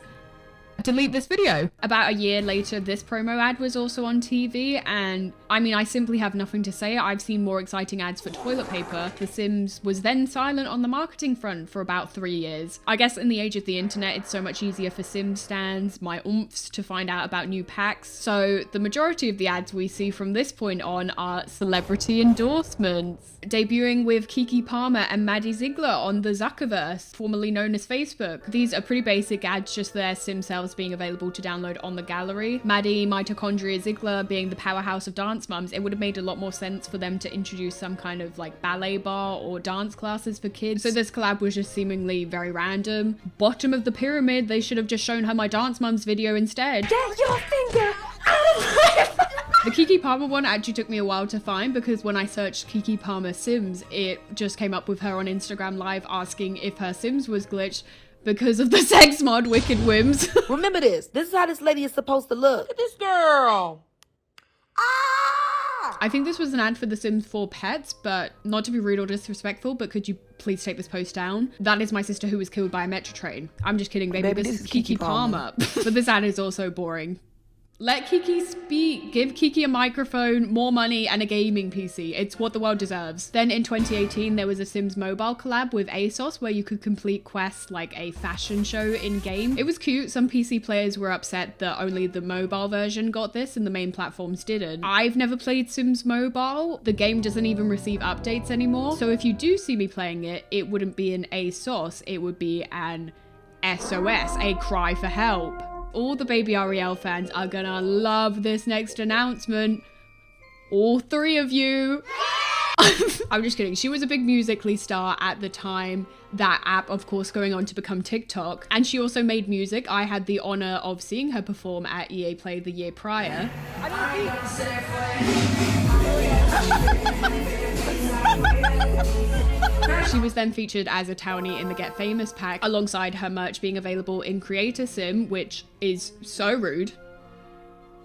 Delete this video. About a year later, this promo ad was also on TV, and I mean, I simply have nothing to say. I've seen more exciting ads for toilet paper. The Sims was then silent on the marketing front for about 3 years. I guess in the age of the internet, it's so much easier for Sim stans, my oomphs, to find out about new packs. So the majority of the ads we see from this point on are celebrity endorsements. Debuting with Keke Palmer and Maddie Ziegler on the Zuckerverse, formerly known as Facebook. These are pretty basic ads, just their Sim cells being available to download on the gallery. Maddie Mitochondria Ziegler being the powerhouse of dance mums, it would have made a lot more sense for them to introduce some kind of like ballet bar or dance classes for kids. So this collab was just seemingly very random. Bottom of the pyramid, they should have just shown her my dance mums video instead. Get your finger out of my... The Keke Palmer one actually took me a while to find because when I searched Keke Palmer Sims, it just came up with her on Instagram Live asking if her Sims was glitched because of the sex mod Wicked Whims. Remember this. This is how this lady is supposed to look. Look at this girl. Ah! I think this was an ad for The Sims 4 Pets, but not to be rude or disrespectful, but could you please take this post down? That is my sister who was killed by a metro train. I'm just kidding, baby. This is Keke Palmer. But this ad is also boring. Let Keke speak. Give Keke a microphone, more money, and a gaming PC. It's what the world deserves. Then in 2018, there was a Sims mobile collab with ASOS where you could complete quests like a fashion show in-game. It was cute. Some PC players were upset that only the mobile version got this and the main platforms didn't. I've never played Sims Mobile. The game doesn't even receive updates anymore. So if you do see me playing it, it wouldn't be an ASOS. It would be an SOS, a cry for help. All the Baby Ariel fans are gonna love this next announcement. All 3 of you. I'm just kidding. She was a big Musical.ly star at the time. That app, of course, going on to become TikTok. And she also made music. I had the honor of seeing her perform at EA Play the year prior. She was then featured as a townie in the Get Famous pack, alongside her merch being available in Creator Sim, which is so rude.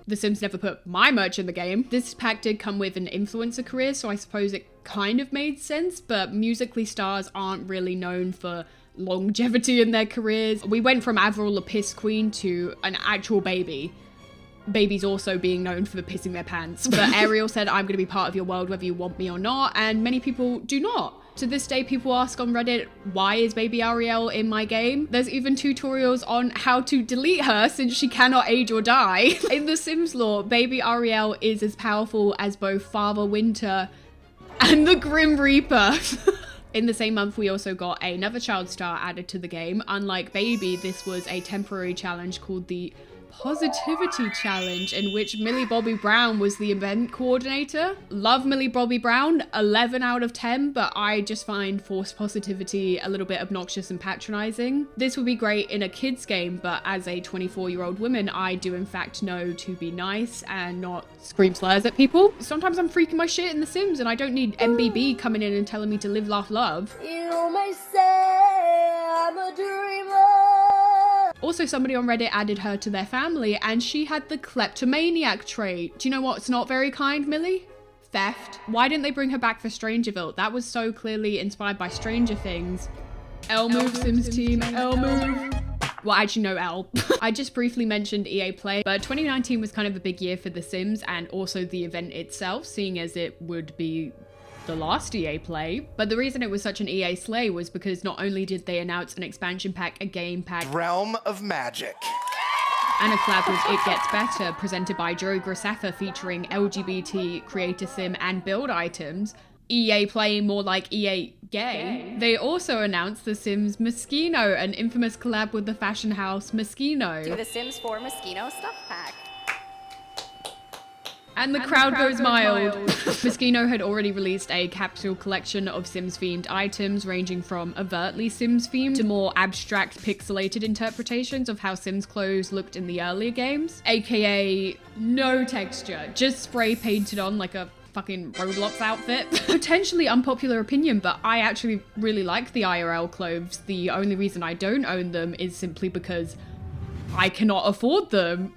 The Sims never put my merch in the game. This pack did come with an influencer career, so I suppose it kind of made sense, but Musical.ly stars aren't really known for longevity in their careers. We went from Avril the Piss Queen to an actual baby. Babies also being known for pissing their pants. But Ariel said, I'm going to be part of your world whether you want me or not, and many people do not. To this day, people ask on Reddit, why is Baby Ariel in my game? There's even tutorials on how to delete her since she cannot age or die. In the Sims lore, Baby Ariel is as powerful as both Father Winter and the Grim Reaper. In the same month, we also got another child star added to the game. Unlike Baby, this was a temporary challenge called the Positivity Challenge, in which Millie Bobby Brown was the event coordinator. Love Millie Bobby Brown, 11 out of 10, but I just find forced positivity a little bit obnoxious and patronizing. This would be great in a kid's game, but as a 24-year-old woman, I do in fact know to be nice and not scream slurs at people. Sometimes I'm freaking my shit in The Sims and I don't need MBB coming in and telling me to live, laugh, love. You may say I'm a dreamer. Also, somebody on Reddit added her to their family and she had the kleptomaniac trait. Do you know what's not very kind, Millie? Theft. Why didn't they bring her back for Strangerville? That was so clearly inspired by Stranger Things. L move, Sims team, L move. Well, actually, no L. I just briefly mentioned EA Play, but 2019 was kind of a big year for The Sims and also the event itself, seeing as it would be the last EA Play. But the reason it was such an EA slay was because not only did they announce an expansion pack, a game pack, Realm of Magic, and a collab with It Gets Better, presented by Joey Graceffa, featuring LGBT creator sim and build items, EA playing more like EA gay. They also announced The Sims Moschino, an infamous collab with the fashion house Moschino. Do the Sims 4 Moschino stuff pack. And the crowd goes mild. Moschino had already released a capsule collection of Sims-themed items, ranging from overtly Sims-themed to more abstract, pixelated interpretations of how Sims clothes looked in the earlier games, aka no texture, just spray painted on like a fucking Roblox outfit. Potentially unpopular opinion, but I actually really like the IRL clothes. The only reason I don't own them is simply because I cannot afford them.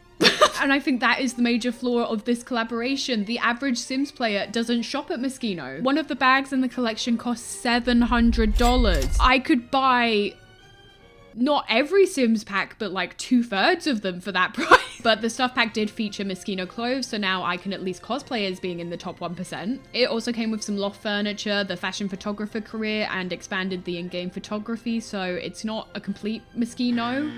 And I think that is the major flaw of this collaboration. The average Sims player doesn't shop at Moschino. One of the bags in the collection costs $700. I could buy not every Sims pack, but like 2/3 of them for that price. But the stuff pack did feature Moschino clothes, so now I can at least cosplay as being in the top 1%. It also came with some loft furniture, the fashion photographer career, and expanded the in-game photography, so it's not a complete Moschino.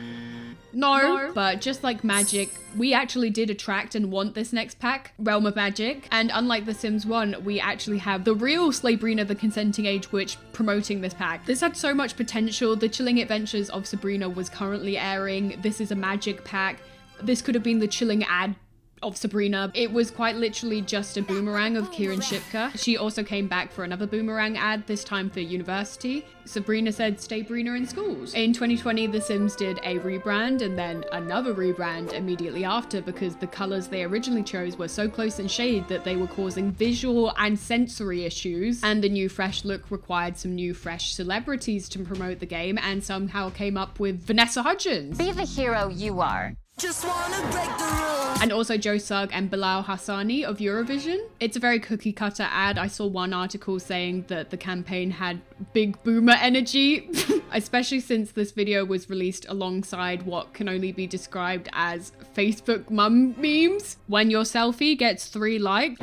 No, but just like Magic, we actually did attract and want this next pack, Realm of Magic. And unlike The Sims 1, we actually have the real Sabrina the Consenting Age Witch promoting this pack. This had so much potential. The Chilling Adventures of Sabrina was currently airing. This is a Magic pack. This could have been the chilling ad of Sabrina. It was quite literally just a boomerang of Kieran Shipka. She also came back for another boomerang ad, this time for university. Sabrina said, "Stay Brina in schools." In 2020, The Sims did a rebrand and then another rebrand immediately after because the colors they originally chose were so close in shade that they were causing visual and sensory issues. And the new fresh look required some new fresh celebrities to promote the game and somehow came up with Vanessa Hudgens. Be the hero you are. Just wanna break the rules. And also Joe Sugg and Bilal Hassani of Eurovision. It's a very cookie cutter ad. I saw one article saying that the campaign had big boomer energy, especially since this video was released alongside what can only be described as Facebook mum memes. When your selfie gets 3 likes,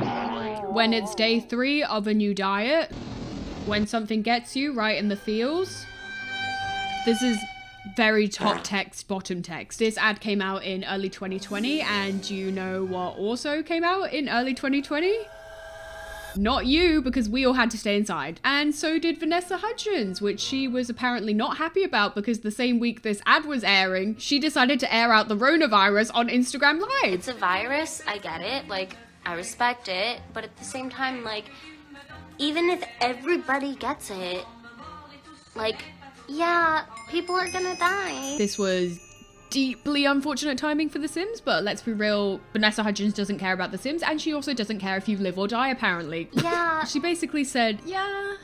when it's day 3 of a new diet, when something gets you right in the feels. This is very top text, bottom text. This ad came out in early 2020, and do you know what also came out in early 2020? Not you, because we all had to stay inside. And so did Vanessa Hudgens, which she was apparently not happy about because the same week this ad was airing, she decided to air out the Ronavirus on Instagram Live. It's a virus, I get it, like, I respect it, but at the same time, like, even if everybody gets it, like, yeah, people are gonna die. This was deeply unfortunate timing for The Sims, but let's be real, Vanessa Hudgens doesn't care about The Sims, and she also doesn't care if you live or die, apparently. Yeah. She basically said, yeah,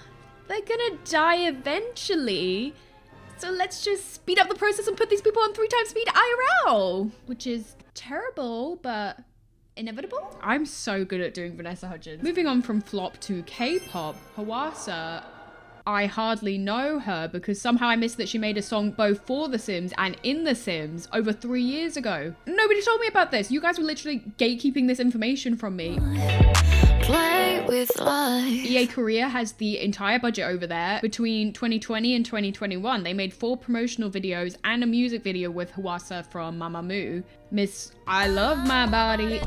they're gonna die eventually, so let's just speed up the process and put these people on 3 times speed IRL, which is terrible, but inevitable. I'm so good at doing Vanessa Hudgens. Moving on from flop to K-pop, Hwasa. I hardly know her because somehow I missed that she made a song both for The Sims and in The Sims over 3 years ago. Nobody told me about this. You guys were literally gatekeeping this information from me. Play with life. EA Korea has the entire budget over there. Between 2020 and 2021, they made 4 promotional videos and a music video with Hwasa from Mamamoo, Miss I Love My Body.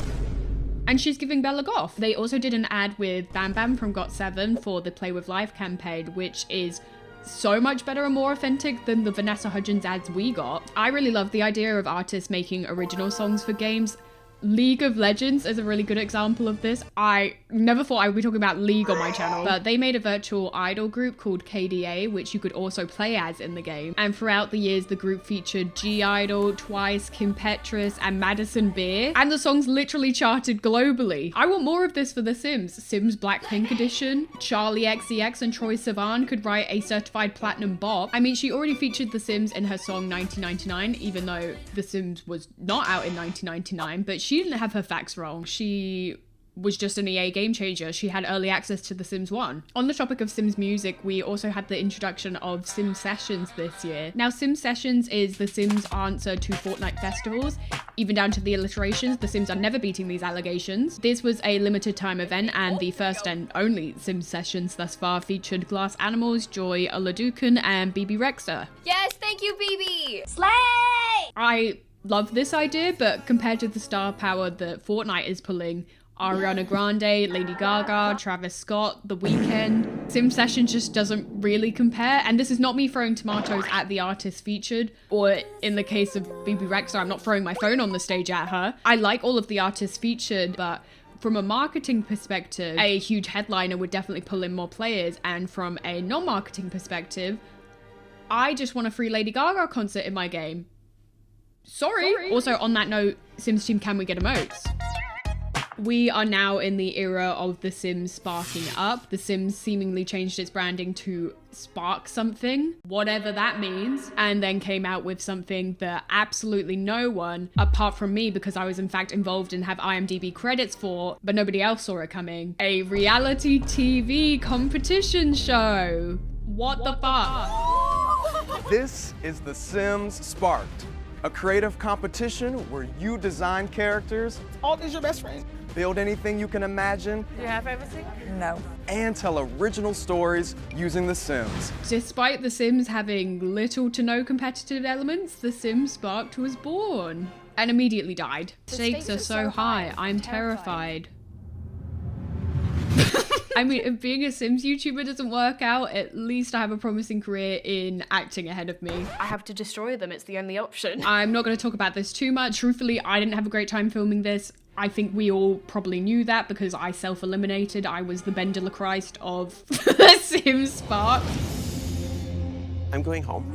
And she's giving Bella Goth. They also did an ad with Bam Bam from GOT7 for the Play With Life campaign, which is so much better and more authentic than the Vanessa Hudgens ads we got. I really love the idea of artists making original songs for games. League of Legends is a really good example of this. I never thought I would be talking about League on my channel, but they made a virtual idol group called KDA, which you could also play as in the game. And throughout the years, the group featured G-Idol, Twice, Kim Petras, and Madison Beer. And the songs literally charted globally. I want more of this for The Sims. Sims Blackpink Edition. Charlie XCX and Troye Sivan could write a certified platinum bop. I mean, she already featured The Sims in her song 1999, even though The Sims was not out in 1999, but she didn't have her facts wrong. She was just an EA game changer. She had early access to The Sims 1. On the topic of Sims music, we also had the introduction of Sims Sessions this year. Now, Sims Sessions is The Sims' answer to Fortnite festivals. Even down to the alliterations, The Sims are never beating these allegations. This was a limited time event, and the first and only Sims Sessions thus far featured Glass Animals, Joy Oladukan, and BB Rexha. Yes, thank you, BB! Slay! I love this idea, but compared to the star power that Fortnite is pulling, Ariana Grande, Lady Gaga, Travis Scott, The Weeknd, Sim Sessions just doesn't really compare. And this is not me throwing tomatoes at the artists featured, or in the case of BB Rexha, I'm not throwing my phone on the stage at her. I like all of the artists featured, but from a marketing perspective, a huge headliner would definitely pull in more players, and from a non-marketing perspective, I just want a free Lady Gaga concert in my game. Sorry. Also, on that note, Sims Team, can we get emotes? We are now in the era of The Sims sparking up. The Sims seemingly changed its branding to spark something, whatever that means, and then came out with something that absolutely no one, apart from me, because I was in fact involved and have IMDb credits for, but nobody else saw it coming. A reality TV competition show. What the fuck? This is The Sims Sparked, a creative competition where you design characters. Oh, these your best friends. Build anything you can imagine. Do you have everything? No. And tell original stories using The Sims. Despite The Sims having little to no competitive elements, The Sims Sparked was born and immediately died. Stakes are so high, I'm terrified. I mean, if being a Sims YouTuber doesn't work out, at least I have a promising career in acting ahead of me. I have to destroy them, it's the only option. I'm not going to talk about this too much. Truthfully, I didn't have a great time filming this. I think we all probably knew that because I self-eliminated. I was the Ben de la Christ of The Sims Sparked. I'm going home.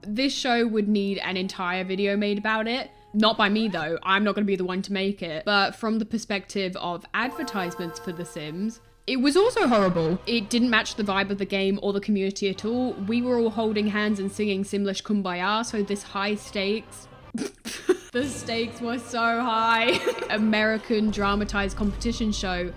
This show would need an entire video made about it. Not by me though, I'm not going to be the one to make it. But from the perspective of advertisements for The Sims, it was also horrible. It didn't match the vibe of the game or the community at all. We were all holding hands and singing Simlish Kumbaya, so this high stakes... the stakes were so high. American dramatized competition show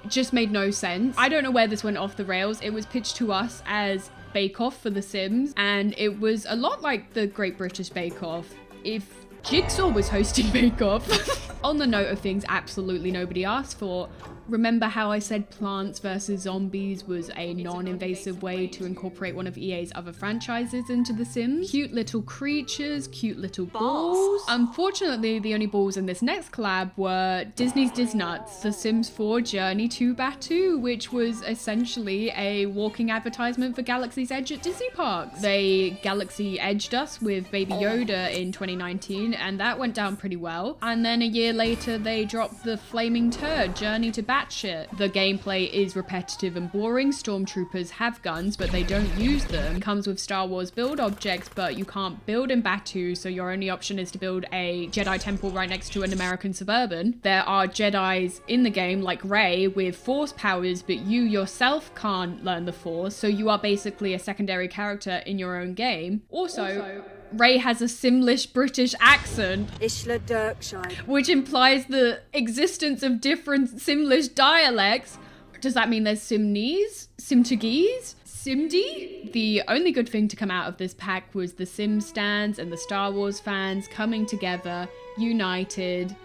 just made no sense. I don't know where this went off the rails. It was pitched to us as Bake Off for The Sims, and it was a lot like the Great British Bake Off. If Jigsaw was hosting Bake Off. On the note of things absolutely nobody asked for, remember how I said Plants vs. Zombies was a non-invasive way to incorporate one of EA's other franchises into The Sims? Cute little creatures, cute little balls. Unfortunately, the only balls in this next collab were Disney's Disnuts, The Sims 4 Journey to Batuu, which was essentially a walking advertisement for Galaxy's Edge at Disney parks. They Galaxy Edged us with Baby Yoda in 2019, and that went down pretty well. And then a year later, they dropped the Flaming Turd, Journey to Batshit. The gameplay is repetitive and boring. Stormtroopers have guns, but they don't use them. It comes with Star Wars build objects, but you can't build in Batuu, so your only option is to build a Jedi temple right next to an American Suburban. There are Jedis in the game, like Rey, with Force powers, but you yourself can't learn the Force, so you are basically a secondary character in your own game. Also Rey has a Simlish British accent, Ishla Dirkshire, which implies the existence of different Simlish dialects. Does that mean there's Simnese? Simtagese? Simdi? The only good thing to come out of this pack was the Sim stands and the Star Wars fans coming together, united,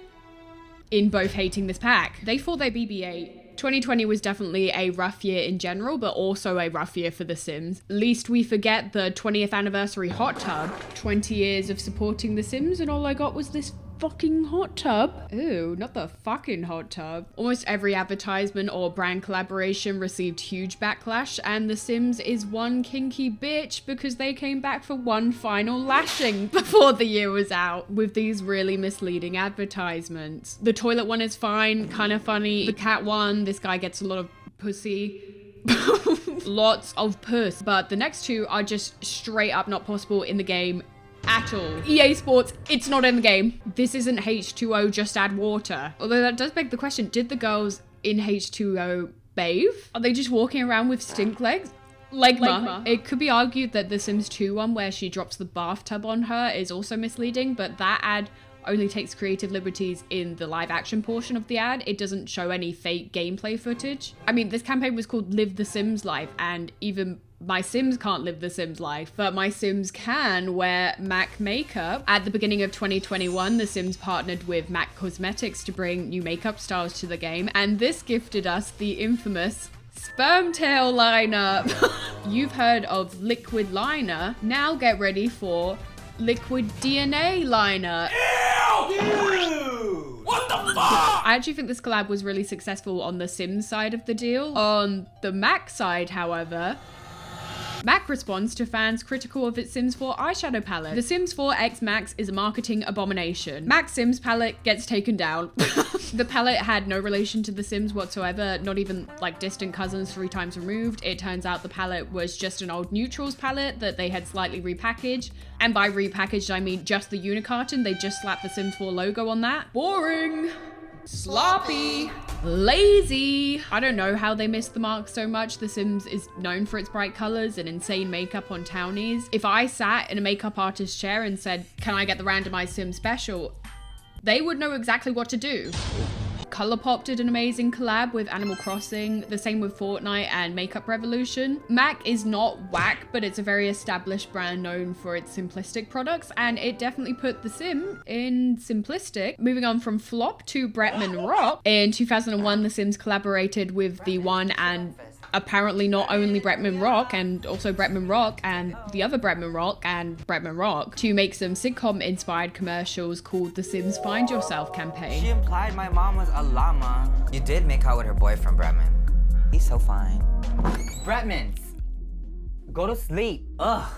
in both hating this pack. They thought they BB-8. 2020 was definitely a rough year in general, but also a rough year for The Sims. Least we forget the 20th anniversary hot tub. 20 years of supporting The Sims and all I got was this fucking hot tub. Ooh, not the fucking hot tub. Almost every advertisement or brand collaboration received huge backlash, and The Sims is one kinky bitch because they came back for one final lashing before the year was out with these really misleading advertisements. The toilet one is fine, kind of funny. The cat one, this guy gets a lot of pussy. Lots of puss. But the next two are just straight up not possible in the game at all. EA Sports, it's not in the game. This isn't H2O, just add water. Although that does beg the question, did the girls in H2O bathe? Are they just walking around with stink legs? Legma. It could be argued that the Sims 2 one where she drops the bathtub on her is also misleading, but that ad only takes creative liberties in the live action portion of the ad. It doesn't show any fake gameplay footage. I mean, this campaign was called Live the Sims Life, and even my Sims can't live the Sims life, but my Sims can wear MAC makeup. At the beginning of 2021, the Sims partnered with MAC Cosmetics to bring new makeup styles to the game, and this gifted us the infamous sperm tail lineup. You've heard of liquid liner, now get ready for liquid DNA liner. Ew! What the fuck? I actually think this collab was really successful on the Sims side of the deal. On the Mac side, however, Mac responds to fans critical of its Sims 4 eyeshadow palette. The Sims 4 X Max is a marketing abomination. Mac's Sims palette gets taken down. The palette had no relation to The Sims whatsoever, not even like distant cousins 3 times removed. It turns out the palette was just an old neutrals palette that they had slightly repackaged. And by repackaged, I mean just the unicarton. They just slapped the Sims 4 logo on that. Boring. Sloppy. Lazy. I don't know how they missed the mark so much. The Sims is known for its bright colors and insane makeup on townies. If I sat in a makeup artist's chair and said, can I get the randomized Sim special? They would know exactly what to do. Colourpop did an amazing collab with Animal Crossing, the same with Fortnite and Makeup Revolution. MAC is not whack, but it's a very established brand known for its simplistic products, and it definitely put The Sim in simplistic. Moving on from flop to Bretman Rock. In 2001, The Sims collaborated with the one and apparently not only Bretman Rock and also Bretman Rock and the other Bretman Rock and Bretman Rock to make some sitcom inspired commercials called The Sims Find Yourself campaign. She implied my mom was a llama. You did make out with her boyfriend, Bretman. He's so fine. Bretman, go to sleep. Ugh.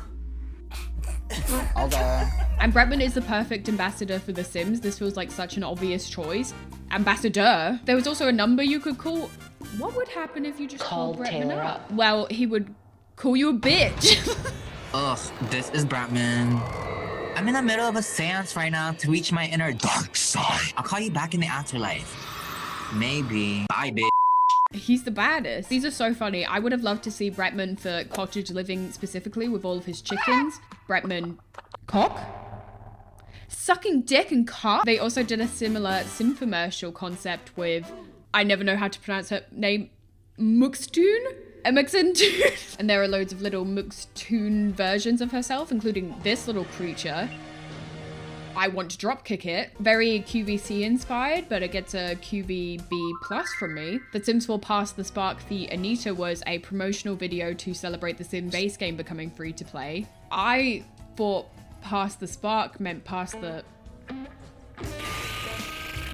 Okay. And Bretman is the perfect ambassador for The Sims. This feels like such an obvious choice. Ambassador. There was also a number you could call. What would happen if you just called Bretman up? Well, he would call you a bitch. Ugh, this is Bretman. I'm in the middle of a seance right now to reach my inner dark side. I'll call you back in the afterlife. Maybe. Bye, bitch. He's the baddest. These are so funny. I would have loved to see Bretman for cottage living specifically with all of his chickens. Bretman cock? Sucking dick and cock? They also did a similar Simfomercial concept with, I never know how to pronounce her name, Muxtoon? Muxtoon. And there are loads of little Muxtoon versions of herself, including this little creature. I want to dropkick it. Very QVC inspired, but it gets a QVB plus from me. The Sims 4 Pass the Spark the Anita was a promotional video to celebrate the Sims base game becoming free to play. I thought Pass the Spark meant pass the...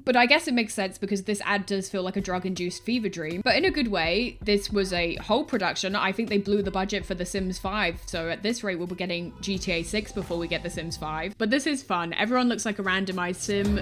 But I guess it makes sense because this ad does feel like a drug-induced fever dream. But in a good way, this was a whole production. I think they blew the budget for The Sims 5. So at this rate, we'll be getting GTA 6 before we get The Sims 5. But this is fun. Everyone looks like a randomized sim.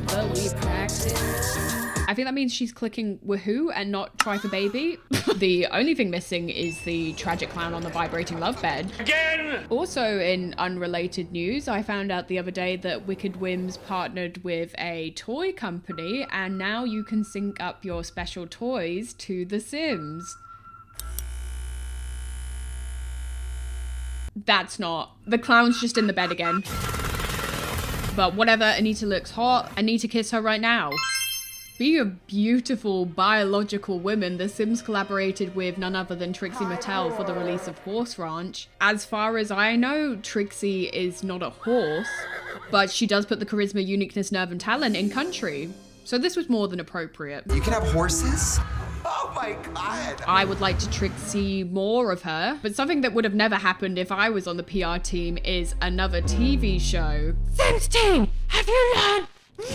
But we practice. I think that means she's clicking woohoo and not try for baby. The only thing missing is the tragic clown on the vibrating love bed. Again! Also in unrelated news, I found out the other day that Wicked Whims partnered with a toy company and now you can sync up your special toys to The Sims. That's not. The clown's just in the bed again. But whatever, Anita looks hot. I need to kiss her right now. Being a beautiful biological woman, The Sims collaborated with none other than Trixie Mattel for the release of Horse Ranch. As far as I know, Trixie is not a horse, but she does put the charisma, uniqueness, nerve, and talent in country. So this was more than appropriate. You can have horses? Oh my god! I would like to Trixie more of her, but something that would have never happened if I was on the PR team is another TV show. Sims team, have you learned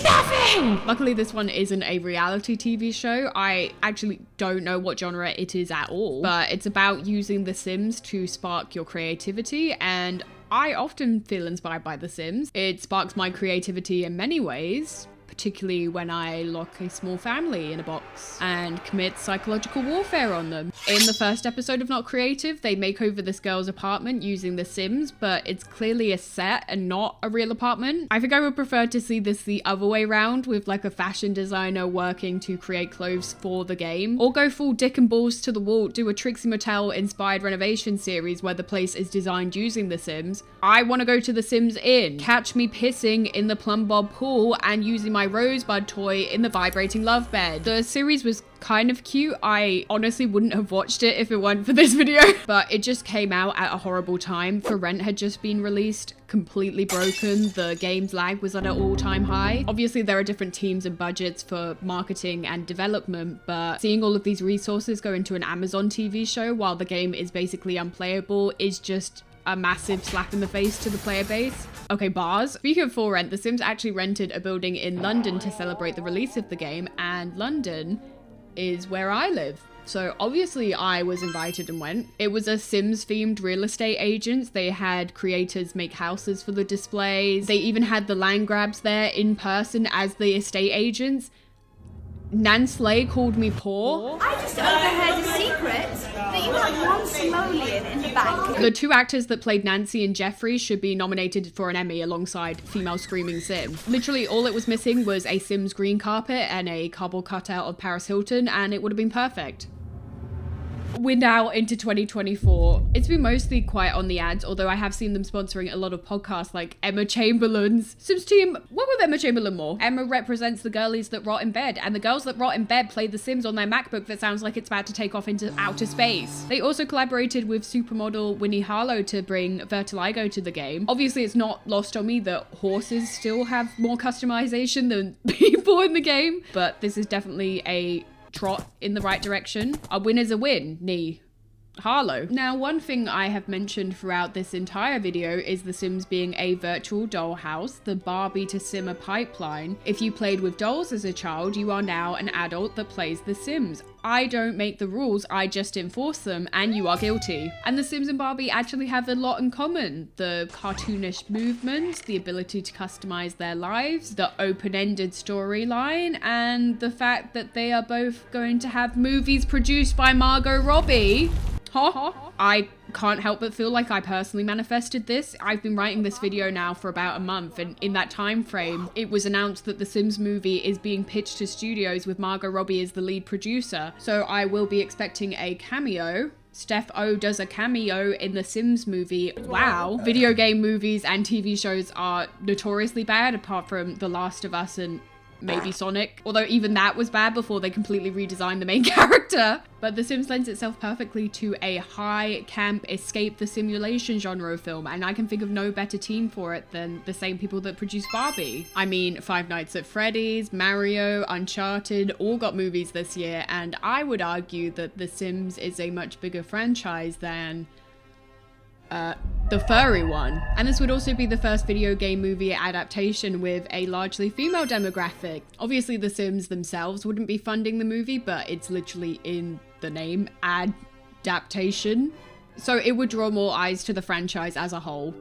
nothing? Luckily, this one isn't a reality TV show. I actually don't know what genre it is at all, but it's about using The Sims to spark your creativity, and I often feel inspired by The Sims. It sparks my creativity in many ways, particularly when I lock a small family in a box and commit psychological warfare on them. In the first episode of Not Creative, they make over this girl's apartment using The Sims, but it's clearly a set and not a real apartment. I think I would prefer to see this the other way around, with like a fashion designer working to create clothes for the game. Or go full dick and balls to the wall, do a Trixie Mattel inspired renovation series where the place is designed using The Sims. I want to go to The Sims Inn. Catch me pissing in the Plum Bob pool and using my Rosebud toy in the vibrating love bed. The series was kind of cute. I honestly wouldn't have watched it if it weren't for this video, but it just came out at a horrible time. For Rent had just been released, completely broken. The game's lag was at an all-time high. Obviously, there are different teams and budgets for marketing and development, but seeing all of these resources go into an Amazon TV show while the game is basically unplayable is just a massive slap in the face to the player base. Okay, bars. Speaking of For Rent, The Sims actually rented a building in London to celebrate the release of the game, and London is where I live. So obviously I was invited and went. It was a Sims themed real estate agents. They had creators make houses for the displays. They even had the land grabs there in person as the estate agents. Nan Slay called me poor. I just overheard a secret that you have one simoleon in the bank. The two actors that played Nancy and Jeffrey should be nominated for an Emmy alongside female screaming Sim. Literally all it was missing was a Sims green carpet and a cardboard cutout of Paris Hilton, and it would have been perfect. We're now into 2024. It's been mostly quiet on the ads, although I have seen them sponsoring a lot of podcasts like Emma Chamberlain's Sims Team. What with Emma Chamberlain more? Emma represents the girlies that rot in bed, and the girls that rot in bed play The Sims on their MacBook that sounds like it's about to take off into outer space. They also collaborated with supermodel Winnie Harlow to bring Vertiligo to the game. Obviously, it's not lost on me that horses still have more customization than people in the game, but this is definitely a trot in the right direction. A win is a win, nee Harlow. Now, one thing I have mentioned throughout this entire video is The Sims being a virtual dollhouse, the Barbie to Simmer pipeline. If you played with dolls as a child, you are now an adult that plays The Sims. I don't make the rules, I just enforce them, and you are guilty. And The Sims and Barbie actually have a lot in common. The cartoonish movements, the ability to customize their lives, the open-ended storyline, and the fact that they are both going to have movies produced by Margot Robbie. I can't help but feel like I personally manifested this. I've been writing this video now for about a month, and in that time frame, it was announced that the Sims movie is being pitched to studios with Margot Robbie as the lead producer. So I will be expecting a cameo. Steph O does a cameo in the Sims movie. Wow. Video game movies and TV shows are notoriously bad, apart from The Last of Us and maybe Sonic, although even that was bad before they completely redesigned the main character. But The Sims lends itself perfectly to a high camp escape the simulation genre film, and I can think of no better team for it than the same people that produced Barbie. I mean, Five Nights at Freddy's, Mario, Uncharted all got movies this year, and I would argue that The Sims is a much bigger franchise than the furry one. And this would also be the first video game movie adaptation with a largely female demographic. Obviously The Sims themselves wouldn't be funding the movie, but it's literally in the name, adaptation. So it would draw more eyes to the franchise as a whole.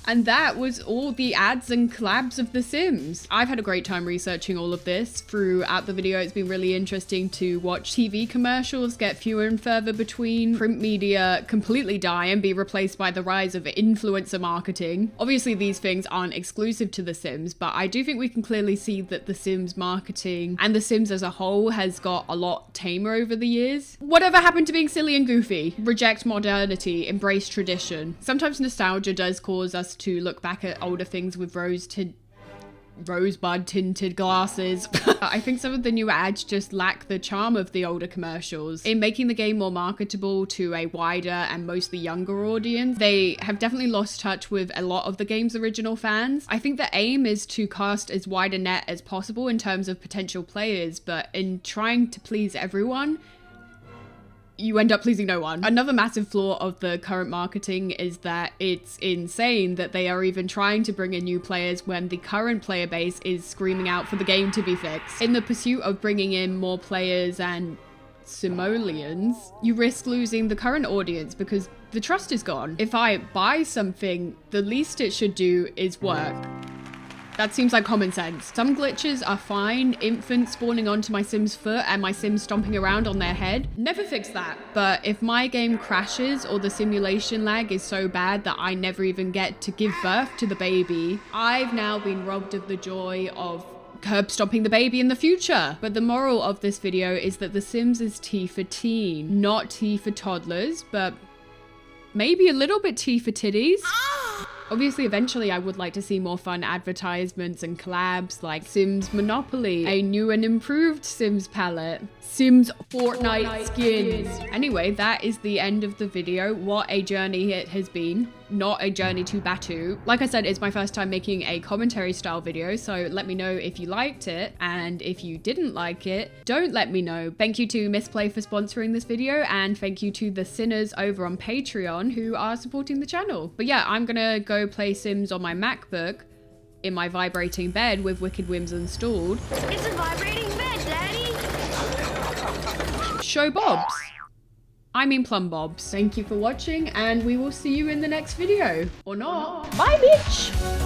And that was all the ads and collabs of The Sims. I've had a great time researching all of this. Throughout the video, it's been really interesting to watch TV commercials get fewer and further between, print media completely die and be replaced by the rise of influencer marketing. Obviously, these things aren't exclusive to The Sims, but I do think we can clearly see that The Sims marketing and The Sims as a whole has got a lot tamer over the years. Whatever happened to being silly and goofy? Reject modernity, embrace tradition. Sometimes nostalgia does cause us to look back at older things with rosebud tinted glasses. I think some of the newer ads just lack the charm of the older commercials. In making the game more marketable to a wider and mostly younger audience, they have definitely lost touch with a lot of the game's original fans. I think the aim is to cast as wide a net as possible in terms of potential players, but in trying to please everyone, you end up pleasing no one. Another massive flaw of the current marketing is that it's insane that they are even trying to bring in new players when the current player base is screaming out for the game to be fixed. In the pursuit of bringing in more players and simoleons, you risk losing the current audience because the trust is gone. If I buy something, the least it should do is work. That seems like common sense. Some glitches are fine. Infants spawning onto my Sim's foot and my Sim stomping around on their head. Never fix that. But if my game crashes or the simulation lag is so bad that I never even get to give birth to the baby, I've now been robbed of the joy of curb stomping the baby in the future. But the moral of this video is that The Sims is T for teen, not T for toddlers, but maybe a little bit T for titties. Obviously, eventually I would like to see more fun advertisements and collabs like Sims Monopoly, a new and improved Sims palette, Sims Fortnite skins. Anyway, that is the end of the video. What a journey it has been. Not a journey to Batu. Like I said, it's my first time making a commentary style video, so let me know if you liked it, and if you didn't like it, don't let me know. Thank you to Misplay for sponsoring this video, and thank you to the Sinners over on Patreon who are supporting the channel. But yeah, I'm gonna go play Sims on my MacBook. in my vibrating bed with Wicked Whims installed. It's a vibrating bed, Daddy. Show Bobs. I mean Plum Bobs. Thank you for watching and we will see you in the next video. Or not. Bye, bitch!